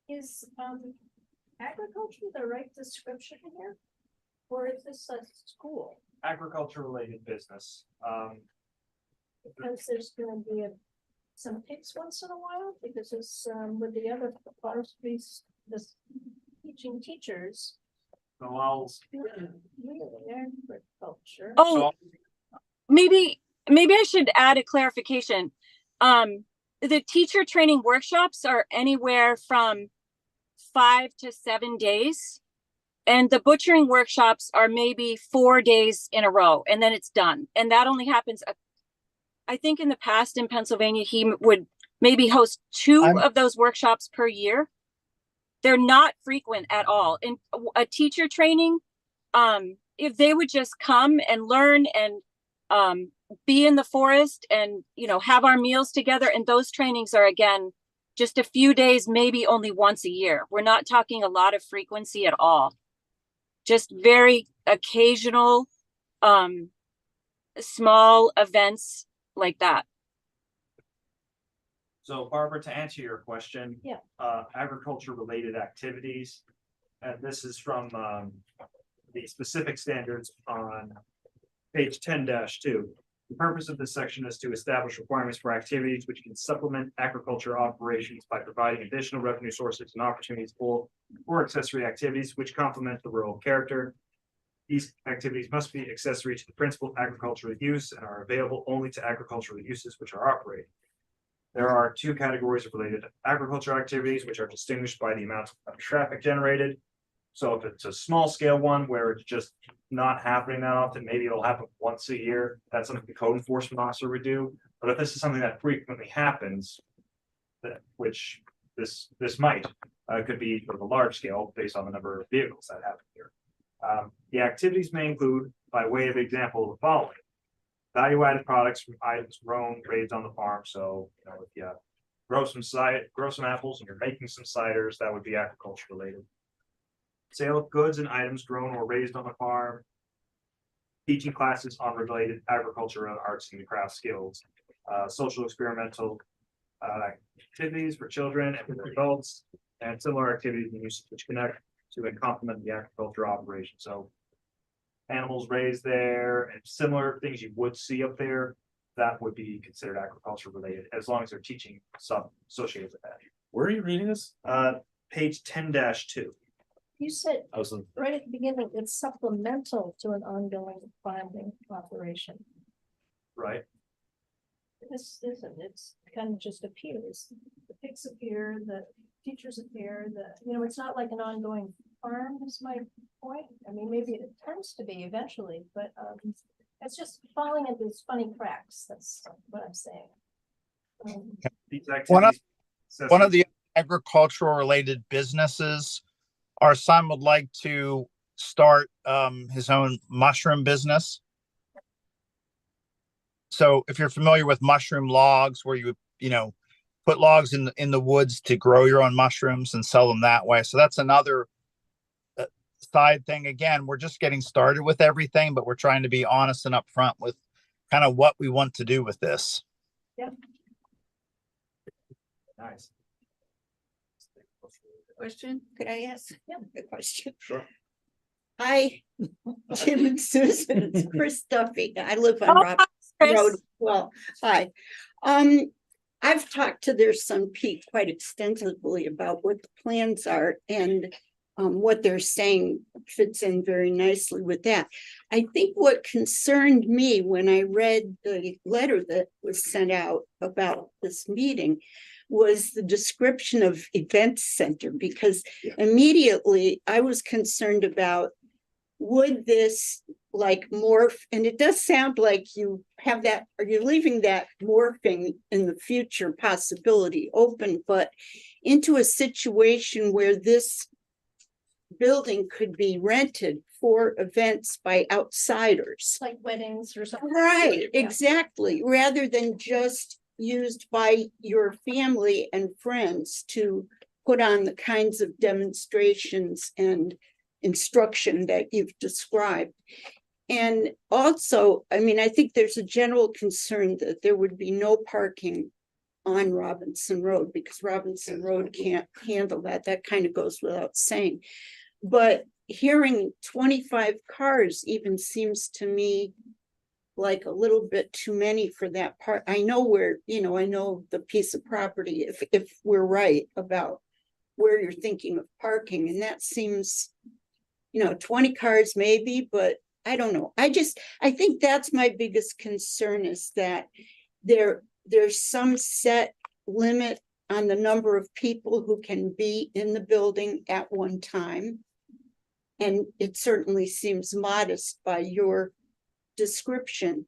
Is agriculture the right description here? Or is this a school? Agriculture related business. Because there's gonna be some pigs once in a while, because it's with the other forestry, this teaching teachers. So I'll. Really, agriculture. Oh, maybe I should add a clarification. The teacher training workshops are anywhere from 5 to 7 days. And the butchering workshops are maybe 4 days in a row, and then it's done. And that only happens, I think in the past in Pennsylvania, he would maybe host 2 of those workshops per year. They're not frequent at all. In a teacher training, if they would just come and learn and be in the forest and, you know, have our meals together. And those trainings are, again, just a few days, maybe only once a year. We're not talking a lot of frequency at all. Just very occasional, small events like that. So Barbara, to answer your question. Yeah. Agriculture related activities. And this is from the specific standards on page 10-2. The purpose of this section is to establish requirements for activities which can supplement agriculture operations by providing additional revenue sources and opportunities for accessory activities which complement the rural character. These activities must be accessory to the principal agricultural use and are available only to agricultural uses which are operating. There are 2 categories of related agriculture activities, which are distinguished by the amount of traffic generated. So if it's a small scale one where it's just not happening that often, maybe it'll happen once a year. That's something the code enforcement officer would do. But if this is something that frequently happens, which this might, could be sort of a large scale based on the number of vehicles that happen here. The activities may include, by way of example, the following. Value-added products from items grown, raised on the farm. So, you know, if you grow some apples and you're making some ciders, that would be agriculture related. Sale of goods and items grown or raised on the farm. Teaching classes on related agriculture and arts and craft skills. Social experimental activities for children and for adults, and similar activities and uses which connect to and complement the agriculture operation. So animals raised there and similar things you would see up there, that would be considered agriculture related, as long as they're teaching stuff associated with that. Where are you reading this? Page 10-2. You said I was in, right at the beginning, it's supplemental to an ongoing farming operation. Right. This isn't, it's kind of just appears. The pigs appear, the teachers appear, you know, it's not like an ongoing farm is my point. I mean, maybe it tends to be eventually, but it's just falling into these funny cracks. That's what I'm saying. These activities. One of the agricultural related businesses, our son would like to start his own mushroom business. So if you're familiar with mushroom logs, where you know, put logs in the woods to grow your own mushrooms and sell them that way. So that's another side thing, again, we're just getting started with everything, but we're trying to be honest and upfront with kind of what we want to do with this. Yep. Nice. Question, could I ask the question? Sure. Hi, Jim and Susan, it's Chris Duffy. I live on Oh, Robinson Chris. Road. Well, hi. I've talked to their son Pete quite extensively about what the plans are, and what they're saying fits in very nicely with that. I think what concerned me when I read the letter that was sent out about this meeting was the description of event center, because immediately I was concerned about, would this like morph, and it does sound like you have that, or you're leaving that morphing in the future possibility open, but into a situation where this building could be rented for events by outsiders. Like weddings or something. Right, Yeah. exactly, rather than just used by your family and friends to put on the kinds of demonstrations and instruction that you've described. And also, I mean, I think there's a general concern that there would be no parking on Robinson Road, because Robinson Road can't handle that. That kind of goes without saying. But hearing 25 cars even seems to me like a little bit too many for that part. I know where, you know, I know the piece of property, if we're right about where you're thinking of parking, and that seems, you know, 20 cars maybe, but I don't know. I think that's my biggest concern, is that there's some set limit on the number of people who can be in the building at one time. And it certainly seems modest by your description.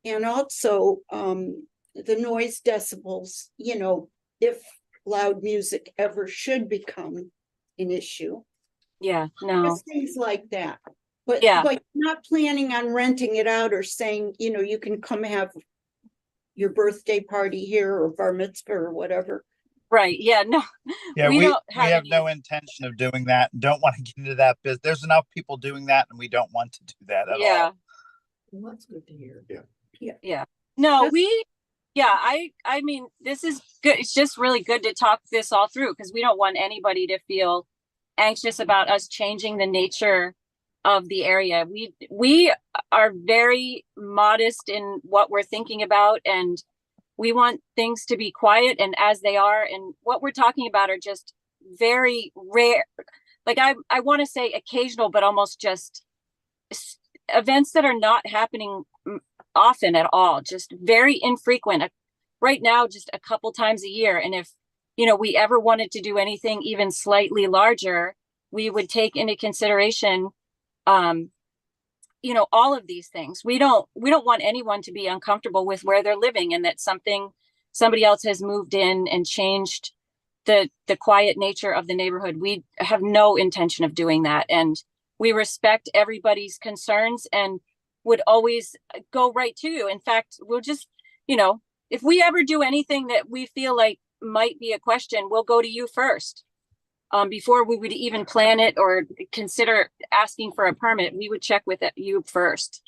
And also the noise decibels, you know, if loud music ever should become an issue. Yeah, no. Just things like that. But Yeah. but not planning on renting it out or saying, you know, you can come have your birthday party here or bar mitzvah or whatever. Right, yeah, no. Yeah, We we don't have have any- no intention of doing that. Don't want to get into that business. There's enough people doing that, and we don't want to do that at all. Yeah. Well, that's good to hear. Yeah. Yeah, no, That's- I mean, this is good. It's just really good to talk this all through, because we don't want anybody to feel anxious about us changing the nature of the area. We are very modest in what we're thinking about, and we want things to be quiet and as they are. And what we're talking about are just very rare. Like I want to say occasional, but almost just events that are not happening often at all, just very infrequent. Right now, just a couple times a year. And if, you know, we ever wanted to do anything even slightly larger, we would take into consideration, you know, all of these things. We don't want anyone to be uncomfortable with where they're living, and that somebody else has moved in and changed the quiet nature of the neighborhood. We have no intention of doing that. And we respect everybody's concerns and would always go right to you. In fact, we'll just, you know, if we ever do anything that we feel like might be a question, we'll go to you first. Before we would even plan it or consider asking for a permit, we would check with you first.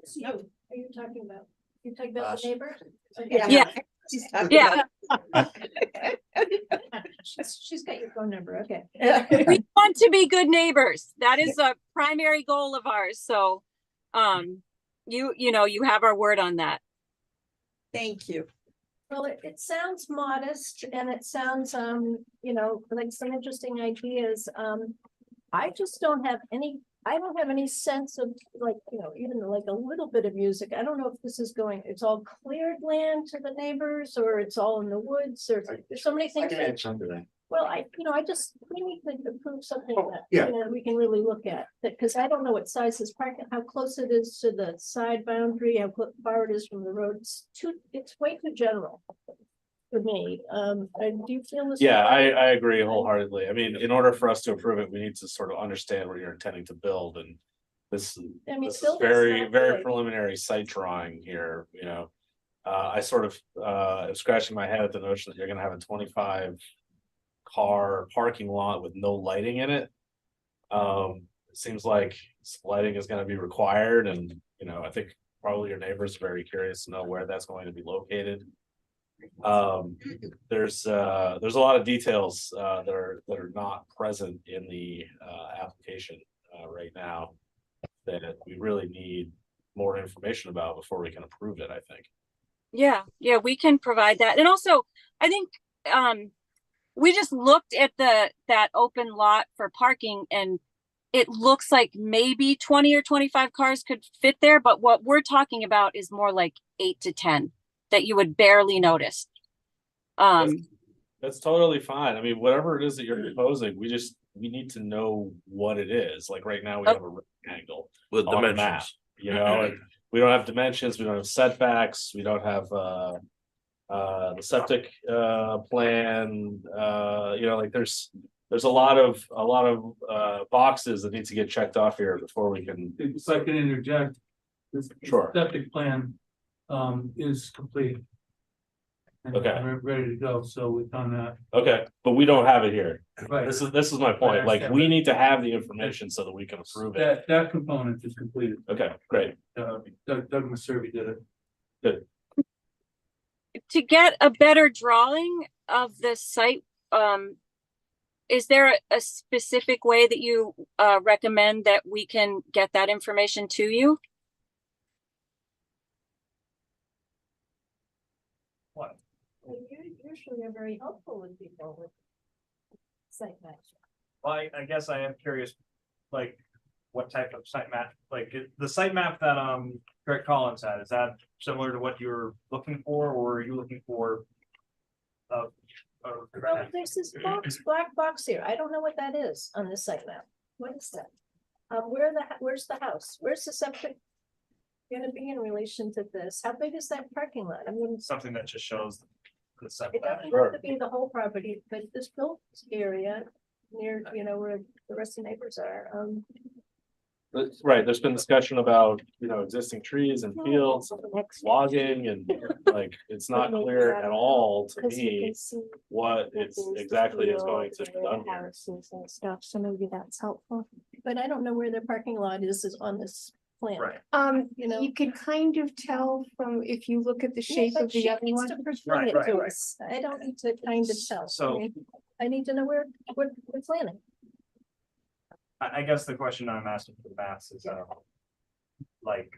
So, are you talking about? You're talking about the neighbors? Yeah. Yeah. She's got your phone number. Okay. We want to be good neighbors. That is a primary goal of ours. So, you know, you have our word on that. Thank you. Well, it sounds modest, and it sounds, you know, like some interesting ideas. I just don't have any sense of, like, you know, even like a little bit of music. I don't know if this is going, it's all cleared land to the neighbors, or it's all in the woods, or there's so many things. Well, we need to approve something that, yeah. you know, we can really look at, that, because I don't know what size this parking, how close it is to the side boundary, how far it is from the road. It's way too general for me. Do you feel this? Yeah, I agree wholeheartedly. I mean, in order for us to approve it, we need to sort of understand what you're intending to build, and this is building's very, not very big. preliminary site drawing here, you know. I sort of am scratching my head at the notion that you're gonna have a 25 car parking lot with no lighting in it. It seems like lighting is gonna be required and, you know, I think probably your neighbors are very curious to know where that's going to be located. There's a lot of details, that are not present in the, application, right now. That we really need more information about before we can approve it, I think. Yeah, yeah, we can provide that. And also, I think we just looked at that open lot for parking and it looks like maybe 20 or 25 cars could fit there, but what we're talking about is more like 8 to 10 that you would barely notice. That's totally fine. I mean, whatever it is that you're proposing, we need to know what it is. Like right now, we have a rectangle With on a map, dimensions. you know, and we don't have dimensions, we don't have setbacks, we don't have the septic plan, you know, like there's a lot of boxes that need to get checked off here before we can. If I can interject, this Sure. septic plan is complete. And Okay. we're ready to go, so we've done that. Okay, but we don't have it here. Right. This is my point. Like, we need to have the information so that we can approve it. That component is completed. Okay, great. Doug Maservi did it. Good. To get a better drawing of the site, is there a specific way that you recommend that we can get that information to you? What? Usually are very helpful with people with site maps. Well, I guess I am curious, like, what type of site map, like, the site map that, Greg Collins had, is that similar to what you're looking for, or are you looking for? Well, there's this black box here. I don't know what that is on this site map. What is that? Where's the house? Where's the septic gonna be in relation to this? How big is that parking lot? I mean, Something that just shows the it setback. doesn't have to be the whole property, but this built area near, you know, where the rest of the neighbors are, Right, there's been discussion about, you know, existing trees and fields, logging and like, it's not clear at all to me what it's exactly is going to be done here. houses and stuff, so maybe that's helpful. But I don't know where their parking lot is on this plan. Right. You know. You can kind of tell from, if you look at the shape of the other one. Bring it Right, to right. us. I don't need to kind of tell. So- I need to know where we're planning. I guess the question I'm asking for the maps is, like.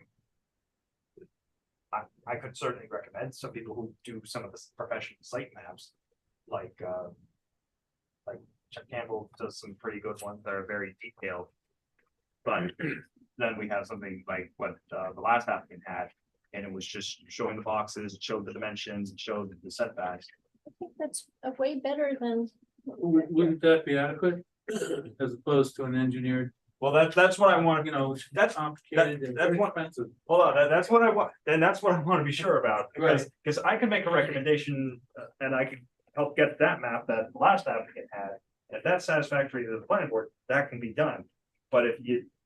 I could certainly recommend some people who do some of the professional site maps, like Chuck Campbell does some pretty good ones that are very detailed. But then we have something like what the last applicant had, and it was just showing the boxes, it showed the dimensions, it showed the setbacks. I think that's a way better than. Wouldn't that be adequate? As opposed to an engineered, Well, that's what I want, you know, that's complicated and that's very what- expensive. hold on, that's what I want, and that's what I want to be sure about, Right. because I can make a recommendation, and I can help get that map that the last applicant had. If that's satisfactory to the planning board, that can be done, but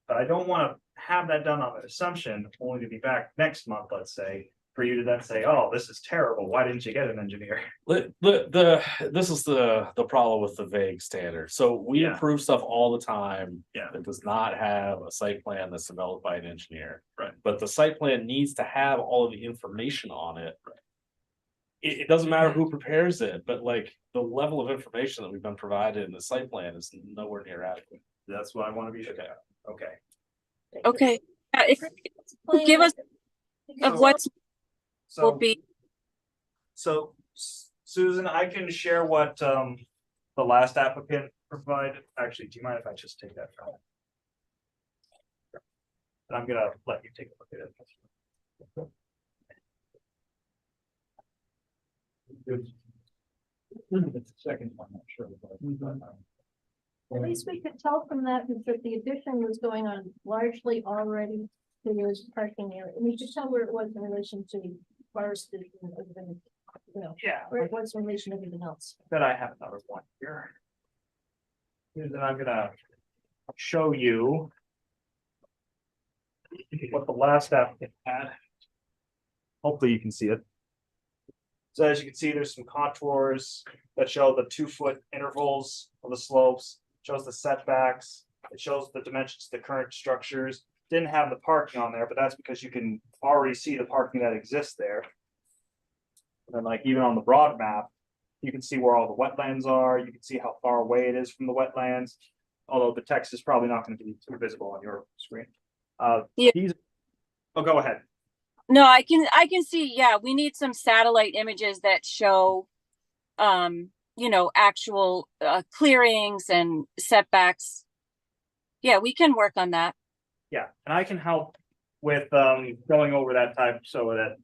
but I don't want to have that done on an assumption, only to be back next month, let's say, for you to then say, oh, this is terrible, why didn't you get an engineer? This is the problem with the vague standard. So we Yeah. approve stuff all the time. Yeah. That does not have a site plan that's developed by an engineer. Right. But the site plan needs to have all of the information on it. It doesn't matter who prepares it, but like the level of information that we've been provided in the site plan is nowhere near adequate. That's what I want to be sure, okay. Okay, if give us of what's will So, be, so Susan, I can share what the last applicant provided. Actually, do you mind if I just take that from? I'm gonna let you take a look at it. It's the second one, I'm sure. At least we could tell from that that the addition was going on largely already to his parking area. And we could tell where it was in relation to forested and everything, you know, Yeah. where it was in relation to everything else. That I have another one here. Susan, I'm gonna show you what the last applicant had. Hopefully you can see it. So as you can see, there's some contours that show the 2-foot intervals of the slopes, shows the setbacks. It shows the dimensions of the current structures. Didn't have the parking on there, but that's because you can already see the parking that exists there. And like even on the broad map, you can see where all the wetlands are. You can see how far away it is from the wetlands. Although the text is probably not going to be too visible on your screen. Yeah. Oh, go ahead. No, I can see, yeah, we need some satellite images that show, you know, actual clearings and setbacks. Yeah, we can work on that. Yeah, and I can help with going over that type so that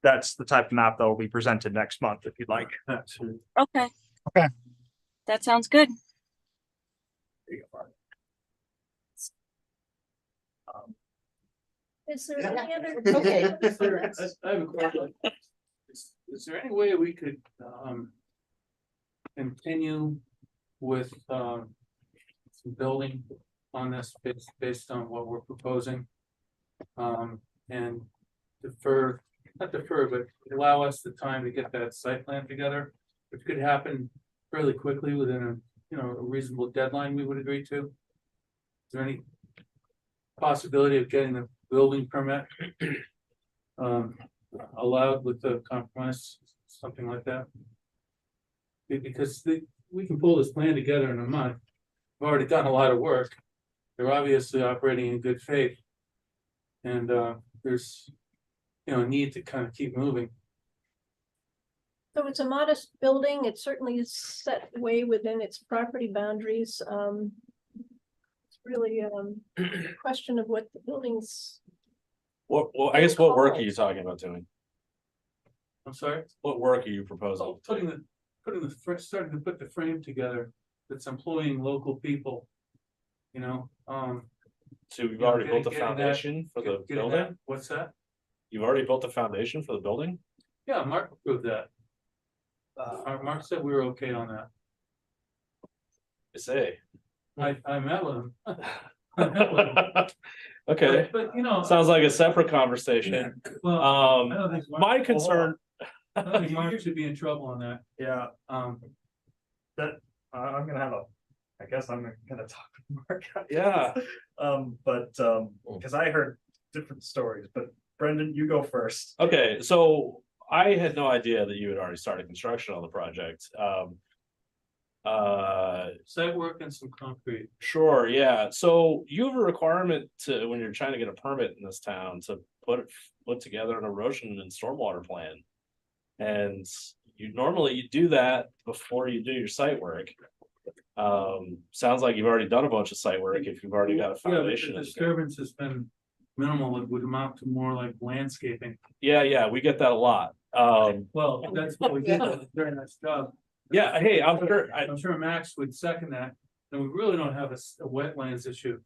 that's the type of map that will be presented next month if you'd like. Okay. Okay. That sounds good. Is there any other? Okay. I have a question. Is there any way we could, continue with, some building on this based on what we're proposing? And not defer, but allow us the time to get that site plan together, which could happen fairly quickly within a reasonable deadline we would agree to. Is there any possibility of getting the building permit allowed with the compromise, something like that? Because we can pull this plan together in a month. We've already done a lot of work. They're obviously operating in good faith. And there's, a need to kind of keep moving. So it's a modest building. It certainly is set way within its property boundaries. It's really a question of what the building's. Well, I guess what work are you talking about doing? I'm sorry? What work are you proposing? Oh, starting to put the frame together that's employing local people. So you've already built the foundation for the building? What's that? You've already built the foundation for the building? Yeah, Mark approved that. Mark said we were okay on that. I say. I met with him. Okay, But sounds like a separate conversation. Well, I don't think My concern. I don't think Mark should be in trouble on that. Yeah, that I'm gonna have I guess I'm gonna talk to Mark. Yeah. Because I heard different stories, but Brendan, you go first. Okay, so I had no idea that you had already started construction on the project. Site work and some concrete. Sure, yeah. So you have a requirement to, when you're trying to get a permit in this town, to put together an erosion and stormwater plan. And you do that before you do your site work. Sounds like you've already done a bunch of site work if you've already got a foundation. Yeah, the disturbance has been minimal. It would amount to more like landscaping. Yeah, we get that a lot. Well, that's what we did. Very nice job. Yeah, hey, I'm sure Max would second that. And we really don't have a wetlands issue.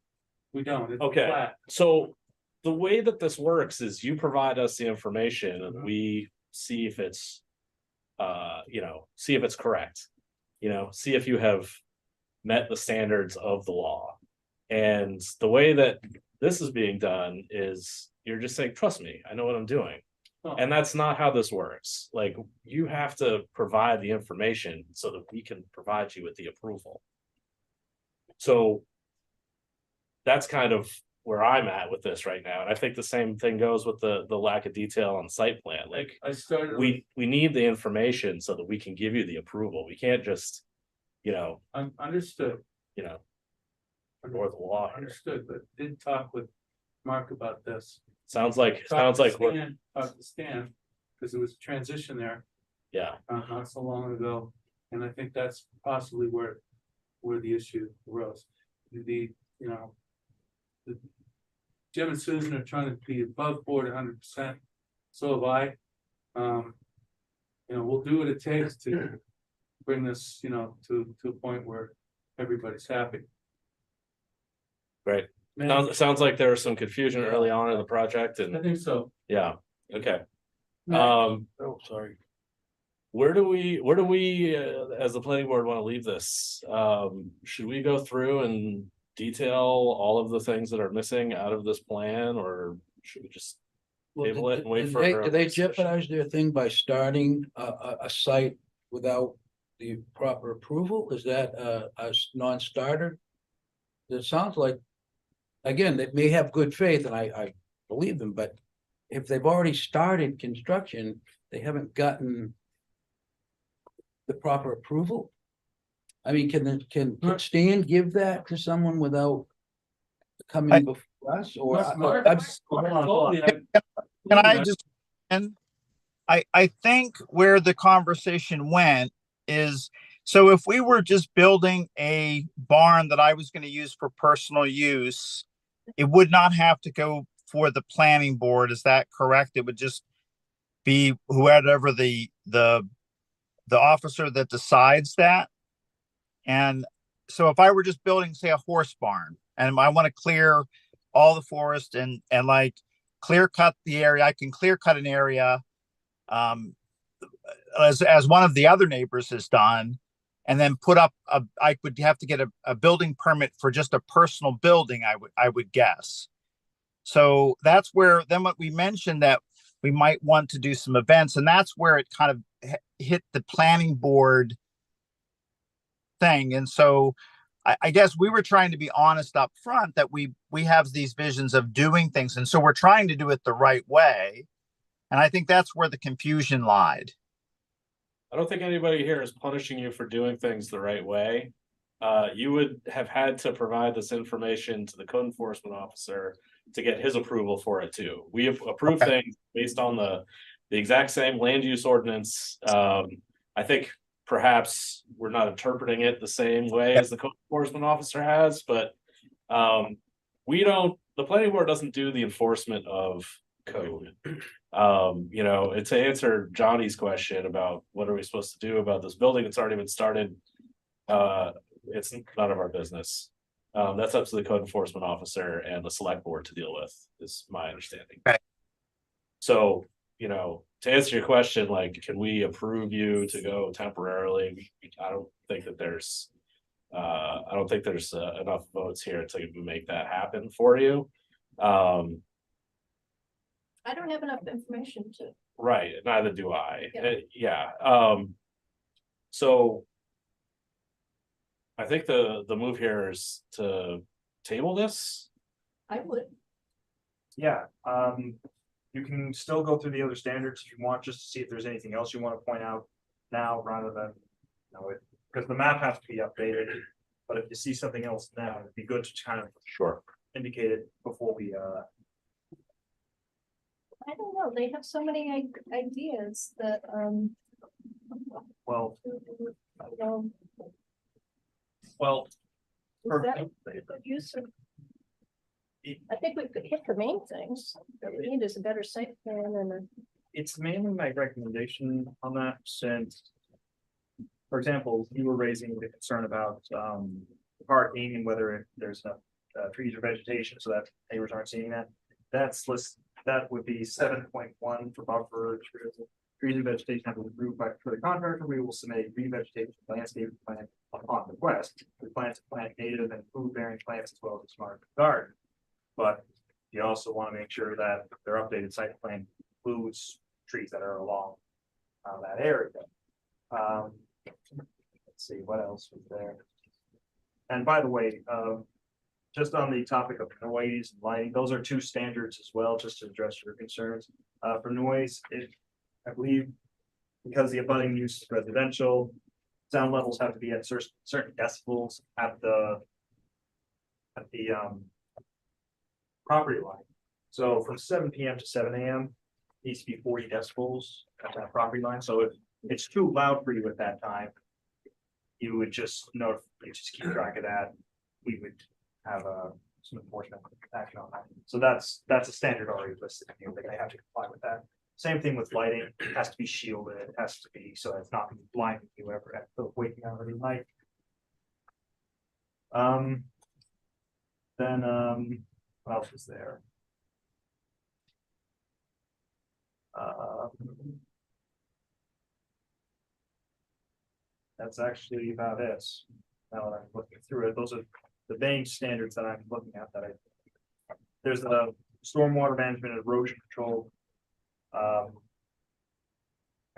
We don't. It's Okay, flat. so the way that this works is you provide us the information and we see if it's, see if it's correct. See if you have met the standards of the law. And the way that this is being done is you're just saying, trust me, I know what I'm doing. Oh. And that's not how this works. Like, you have to provide the information so that we can provide you with the approval. So that's kind of where I'm at with this right now. And I think the same thing goes with the lack of detail on the site plan. Like, I started. we need the information so that we can give you the approval. We can't just, Understood. ignore the law here. Understood, but did talk with Mark about this. Sounds like Talked to we're, Stan, because there was a transition there, yeah. not so long ago, and I think that's possibly where the issue arose. Jim and Susan are trying to be above board 100%. So have I. We'll do what it takes to bring this, to a point where everybody's happy. Great. Man. Sounds like there was some confusion early on in the project I and, think so. yeah, okay. Oh, Sorry. Where do we, as the planning board, want to leave this? Should we go through and detail all of the things that are missing out of this plan, or should we just table it and wait for? Do they jeopardize their thing by starting a site without the proper approval? Is that a non-starter? it sounds like, again, they may have good faith and I believe them, but if they've already started construction, they haven't gotten the proper approval. I mean, can Stan give that to someone without coming before us or? Can I just, and I think where the conversation went is, so if we were just building a barn that I was going to use for personal use, it would not have to go for the planning board. Is that correct? It would just be whoever the officer that decides that. And so if I were just building, say, a horse barn, and I want to clear all the forest and like clear cut the area, I can clear cut an area, as one of the other neighbors has done, and then put up I would have to get a building permit for just a personal building, I would guess. So that's where then what we mentioned that we might want to do some events, and that's where it kind of hit the planning board thing. And so I guess we were trying to be honest up front that we have these visions of doing things, and so we're trying to do it the right way. And I think that's where the confusion lied. I don't think anybody here is punishing you for doing things the right way. You would have had to provide this information to the code enforcement officer to get his approval for it too. We have approved things based on the exact same land use ordinance. I think perhaps we're not interpreting it the same way as the code enforcement officer has, but the planning board doesn't do the enforcement of code. To answer Johnny's question about what are we supposed to do about this building that's already been started, it's none of our business. That's up to the code enforcement officer and the select board to deal with, is my understanding. Right. So, to answer your question, like, can we approve you to go temporarily? I don't think there's enough votes here to make that happen for you. I don't have enough information to. Right, neither do I. Yeah. So I think the move here is to table this. I would. Yeah, you can still go through the other standards if you want, just to see if there's anything else you want to point out now rather than, because the map has to be updated. But if you see something else now, it'd be good to kind of indicate it before we I don't know, they have so many ideas that, well, is that a good use of? I think we could hit the main things that we need is a better site plan and a. it's mainly my recommendation on that, since, for example, you were raising the concern about parking and whether there's enough trees or vegetation so that neighbors aren't seeing that. That would be 7.1 for buffer trees and vegetation have been approved for the contractor. We will submit a revegetation landscape plan upon request. We plan to plant native and food bearing plants as well as a smart garden. But you also want to make sure that their updated site plan includes trees that are along that area. Let's see what else was there. And by the way, just on the topic of noise and lighting, those are two standards as well, just to address your concerns. For noise, I believe because the abutting use is residential, sound levels have to be at certain decibels at the property line. So from 7 p.m. to 7 a.m. needs to be 40 decibels at that property line. So if it's too loud for you at that time, you would just keep track of that. We would have some enforcement action on that. So that's a standard already listed. They have to comply with that. Same thing with lighting. It has to be shielded. It has to be so it's not blinding you ever at waking up every night. Then what else is there? That's actually about it. Now that I'm looking through it, those are the main standards that I'm looking at. There's a stormwater management and erosion control. I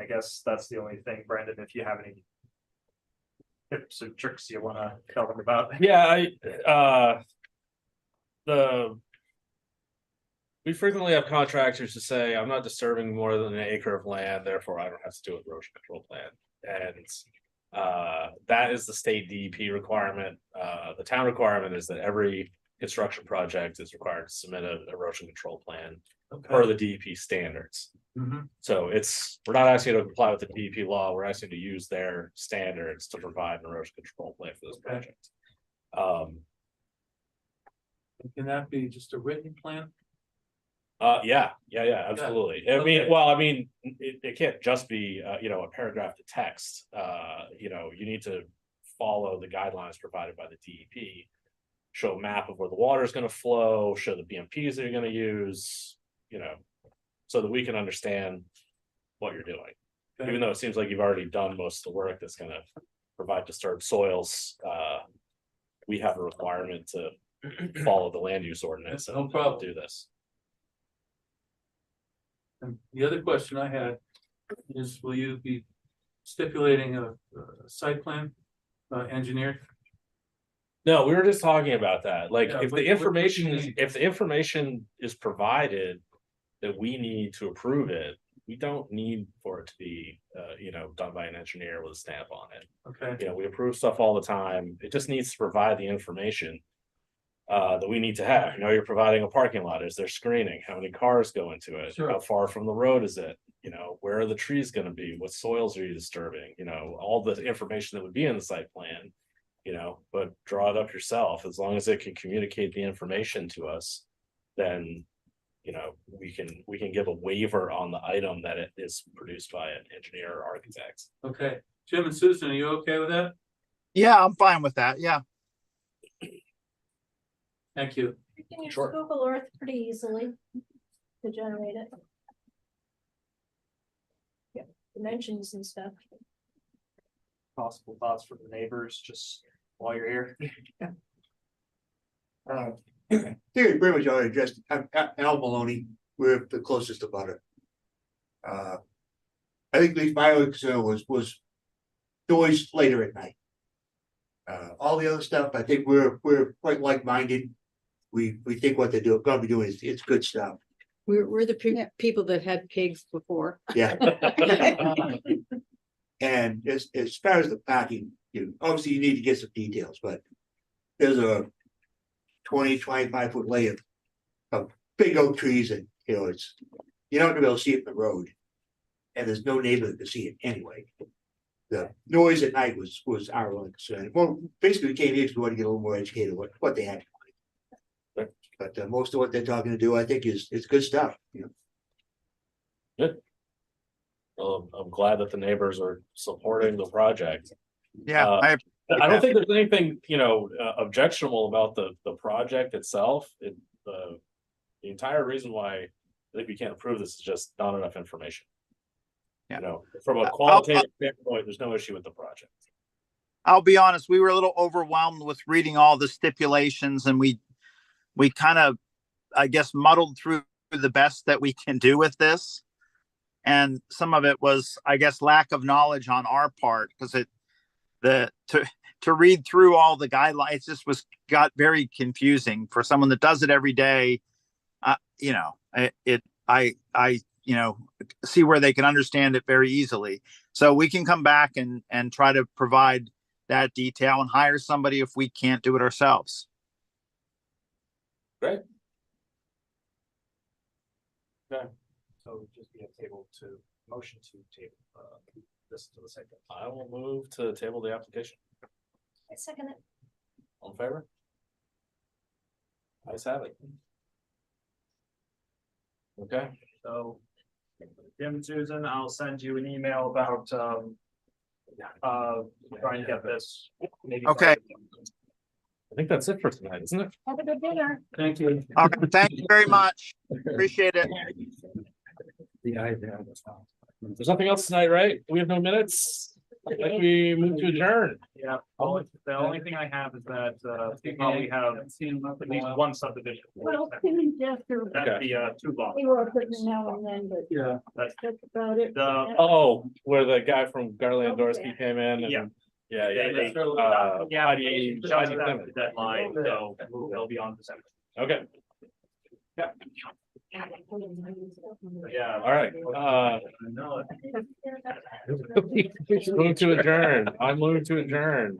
guess that's the only thing, Brandon, if you have tips or tricks you wanna tell them about? Yeah, we frequently have contractors to say, I'm not disturbing more than an acre of land, therefore I don't have to do an erosion control plan. And that is the state DEP requirement. The town requirement is that every construction project is required to submit an erosion control plan per the DEP standards. Mhm. So we're not asking you to comply with the DEP law, we're asking you to use their standards to provide an erosion control plan for this project. Can that be just a written plan? Yeah, absolutely. I mean, Okay. well, I mean, it can't just be, a paragraph to text. You need to follow the guidelines provided by the DEP. Show a map of where the water is gonna flow, show the BMPs that you're gonna use, so that we can understand what you're doing. Okay. Even though it seems like you've already done most of the work that's gonna provide disturbed soils, we have a requirement to follow the land use ordinance No and problem. do this. And the other question I had is, will you be stipulating a site plan engineered? No, we were just talking about that. Like, Yeah, if what the you information need. if the information is provided that we need to approve it, we don't need for it to be, done by an engineer with a stamp on it. Okay, We approve stuff all the time. It just needs to provide the information that we need to have. You're providing a parking lot. Is there screening? How many cars go into it? Sure. How far from the road is it? Where are the trees gonna be? What soils are you disturbing? All the information that would be in the site plan. But draw it up yourself. As long as it can communicate the information to us, then we can give a waiver on the item that it is produced by an engineer or architect. okay. Jim and Susan, are you okay with that? Yeah, I'm fine with that. Yeah. Thank you. You can use Sure. Google Earth pretty easily to generate it. Yeah, dimensions and stuff. Possible thoughts from the neighbors, just while you're here? I think it's pretty much already addressed. I'm Al Maloney, we're the closest about it. I think the my only concern was noise later at night. All the other stuff, I think we're quite like-minded. We think what they're gonna be doing it's good stuff. We're the people that had pigs before. Yeah. And as far as the parking, obviously you need to get some details, but there's a 25 foot layer of big oak trees and, it's, you're not gonna be able to see it from the road. And there's no neighbor that can see it anyway. The noise at night was our only concern. Well, basically we came here to want to get a little more educated what they had. But most of what they're talking to do, I think is good stuff, Good. Well, I'm glad that the neighbors are supporting the project. Yeah. I don't think there's anything, objectionable about the project itself. The entire reason why I think we can't approve this is just not enough information. Yeah. From a qualitative standpoint, there's no issue with the project. I'll be honest, we were a little overwhelmed with reading all the stipulations and we kind of, I guess, muddled through the best that we can do with this. And some of it was, I guess, lack of knowledge on our part because to read through all the guidelines just got very confusing for someone that does it every day. I see where they can understand it very easily. So we can come back and try to provide that detail and hire somebody if we can't do it ourselves. Great. Okay, so just be a table to motion to table this to the second. I will move to table the application. I second it. All in favor? Ayes have it. Okay. So, Jim and Susan, I'll send you an email about trying to get this. Maybe Okay. I think that's it for tonight, isn't it? Have a good dinner. Thank you. Okay, thank you very much. Appreciate it. There's nothing else tonight, right? We have no minutes. I think we move to adjourn. Yeah, the only thing I have is that we probably have at least one subdivision. Well, Timmy Jester. That's the two lots. They were putting now and then, but Yeah. that's about it. Oh, where the guy from Garland Dorsey came in and Yeah. Yeah, yeah. Deadline, so they'll be on December. Okay, Yeah. all right, move to adjourn. I move to adjourn.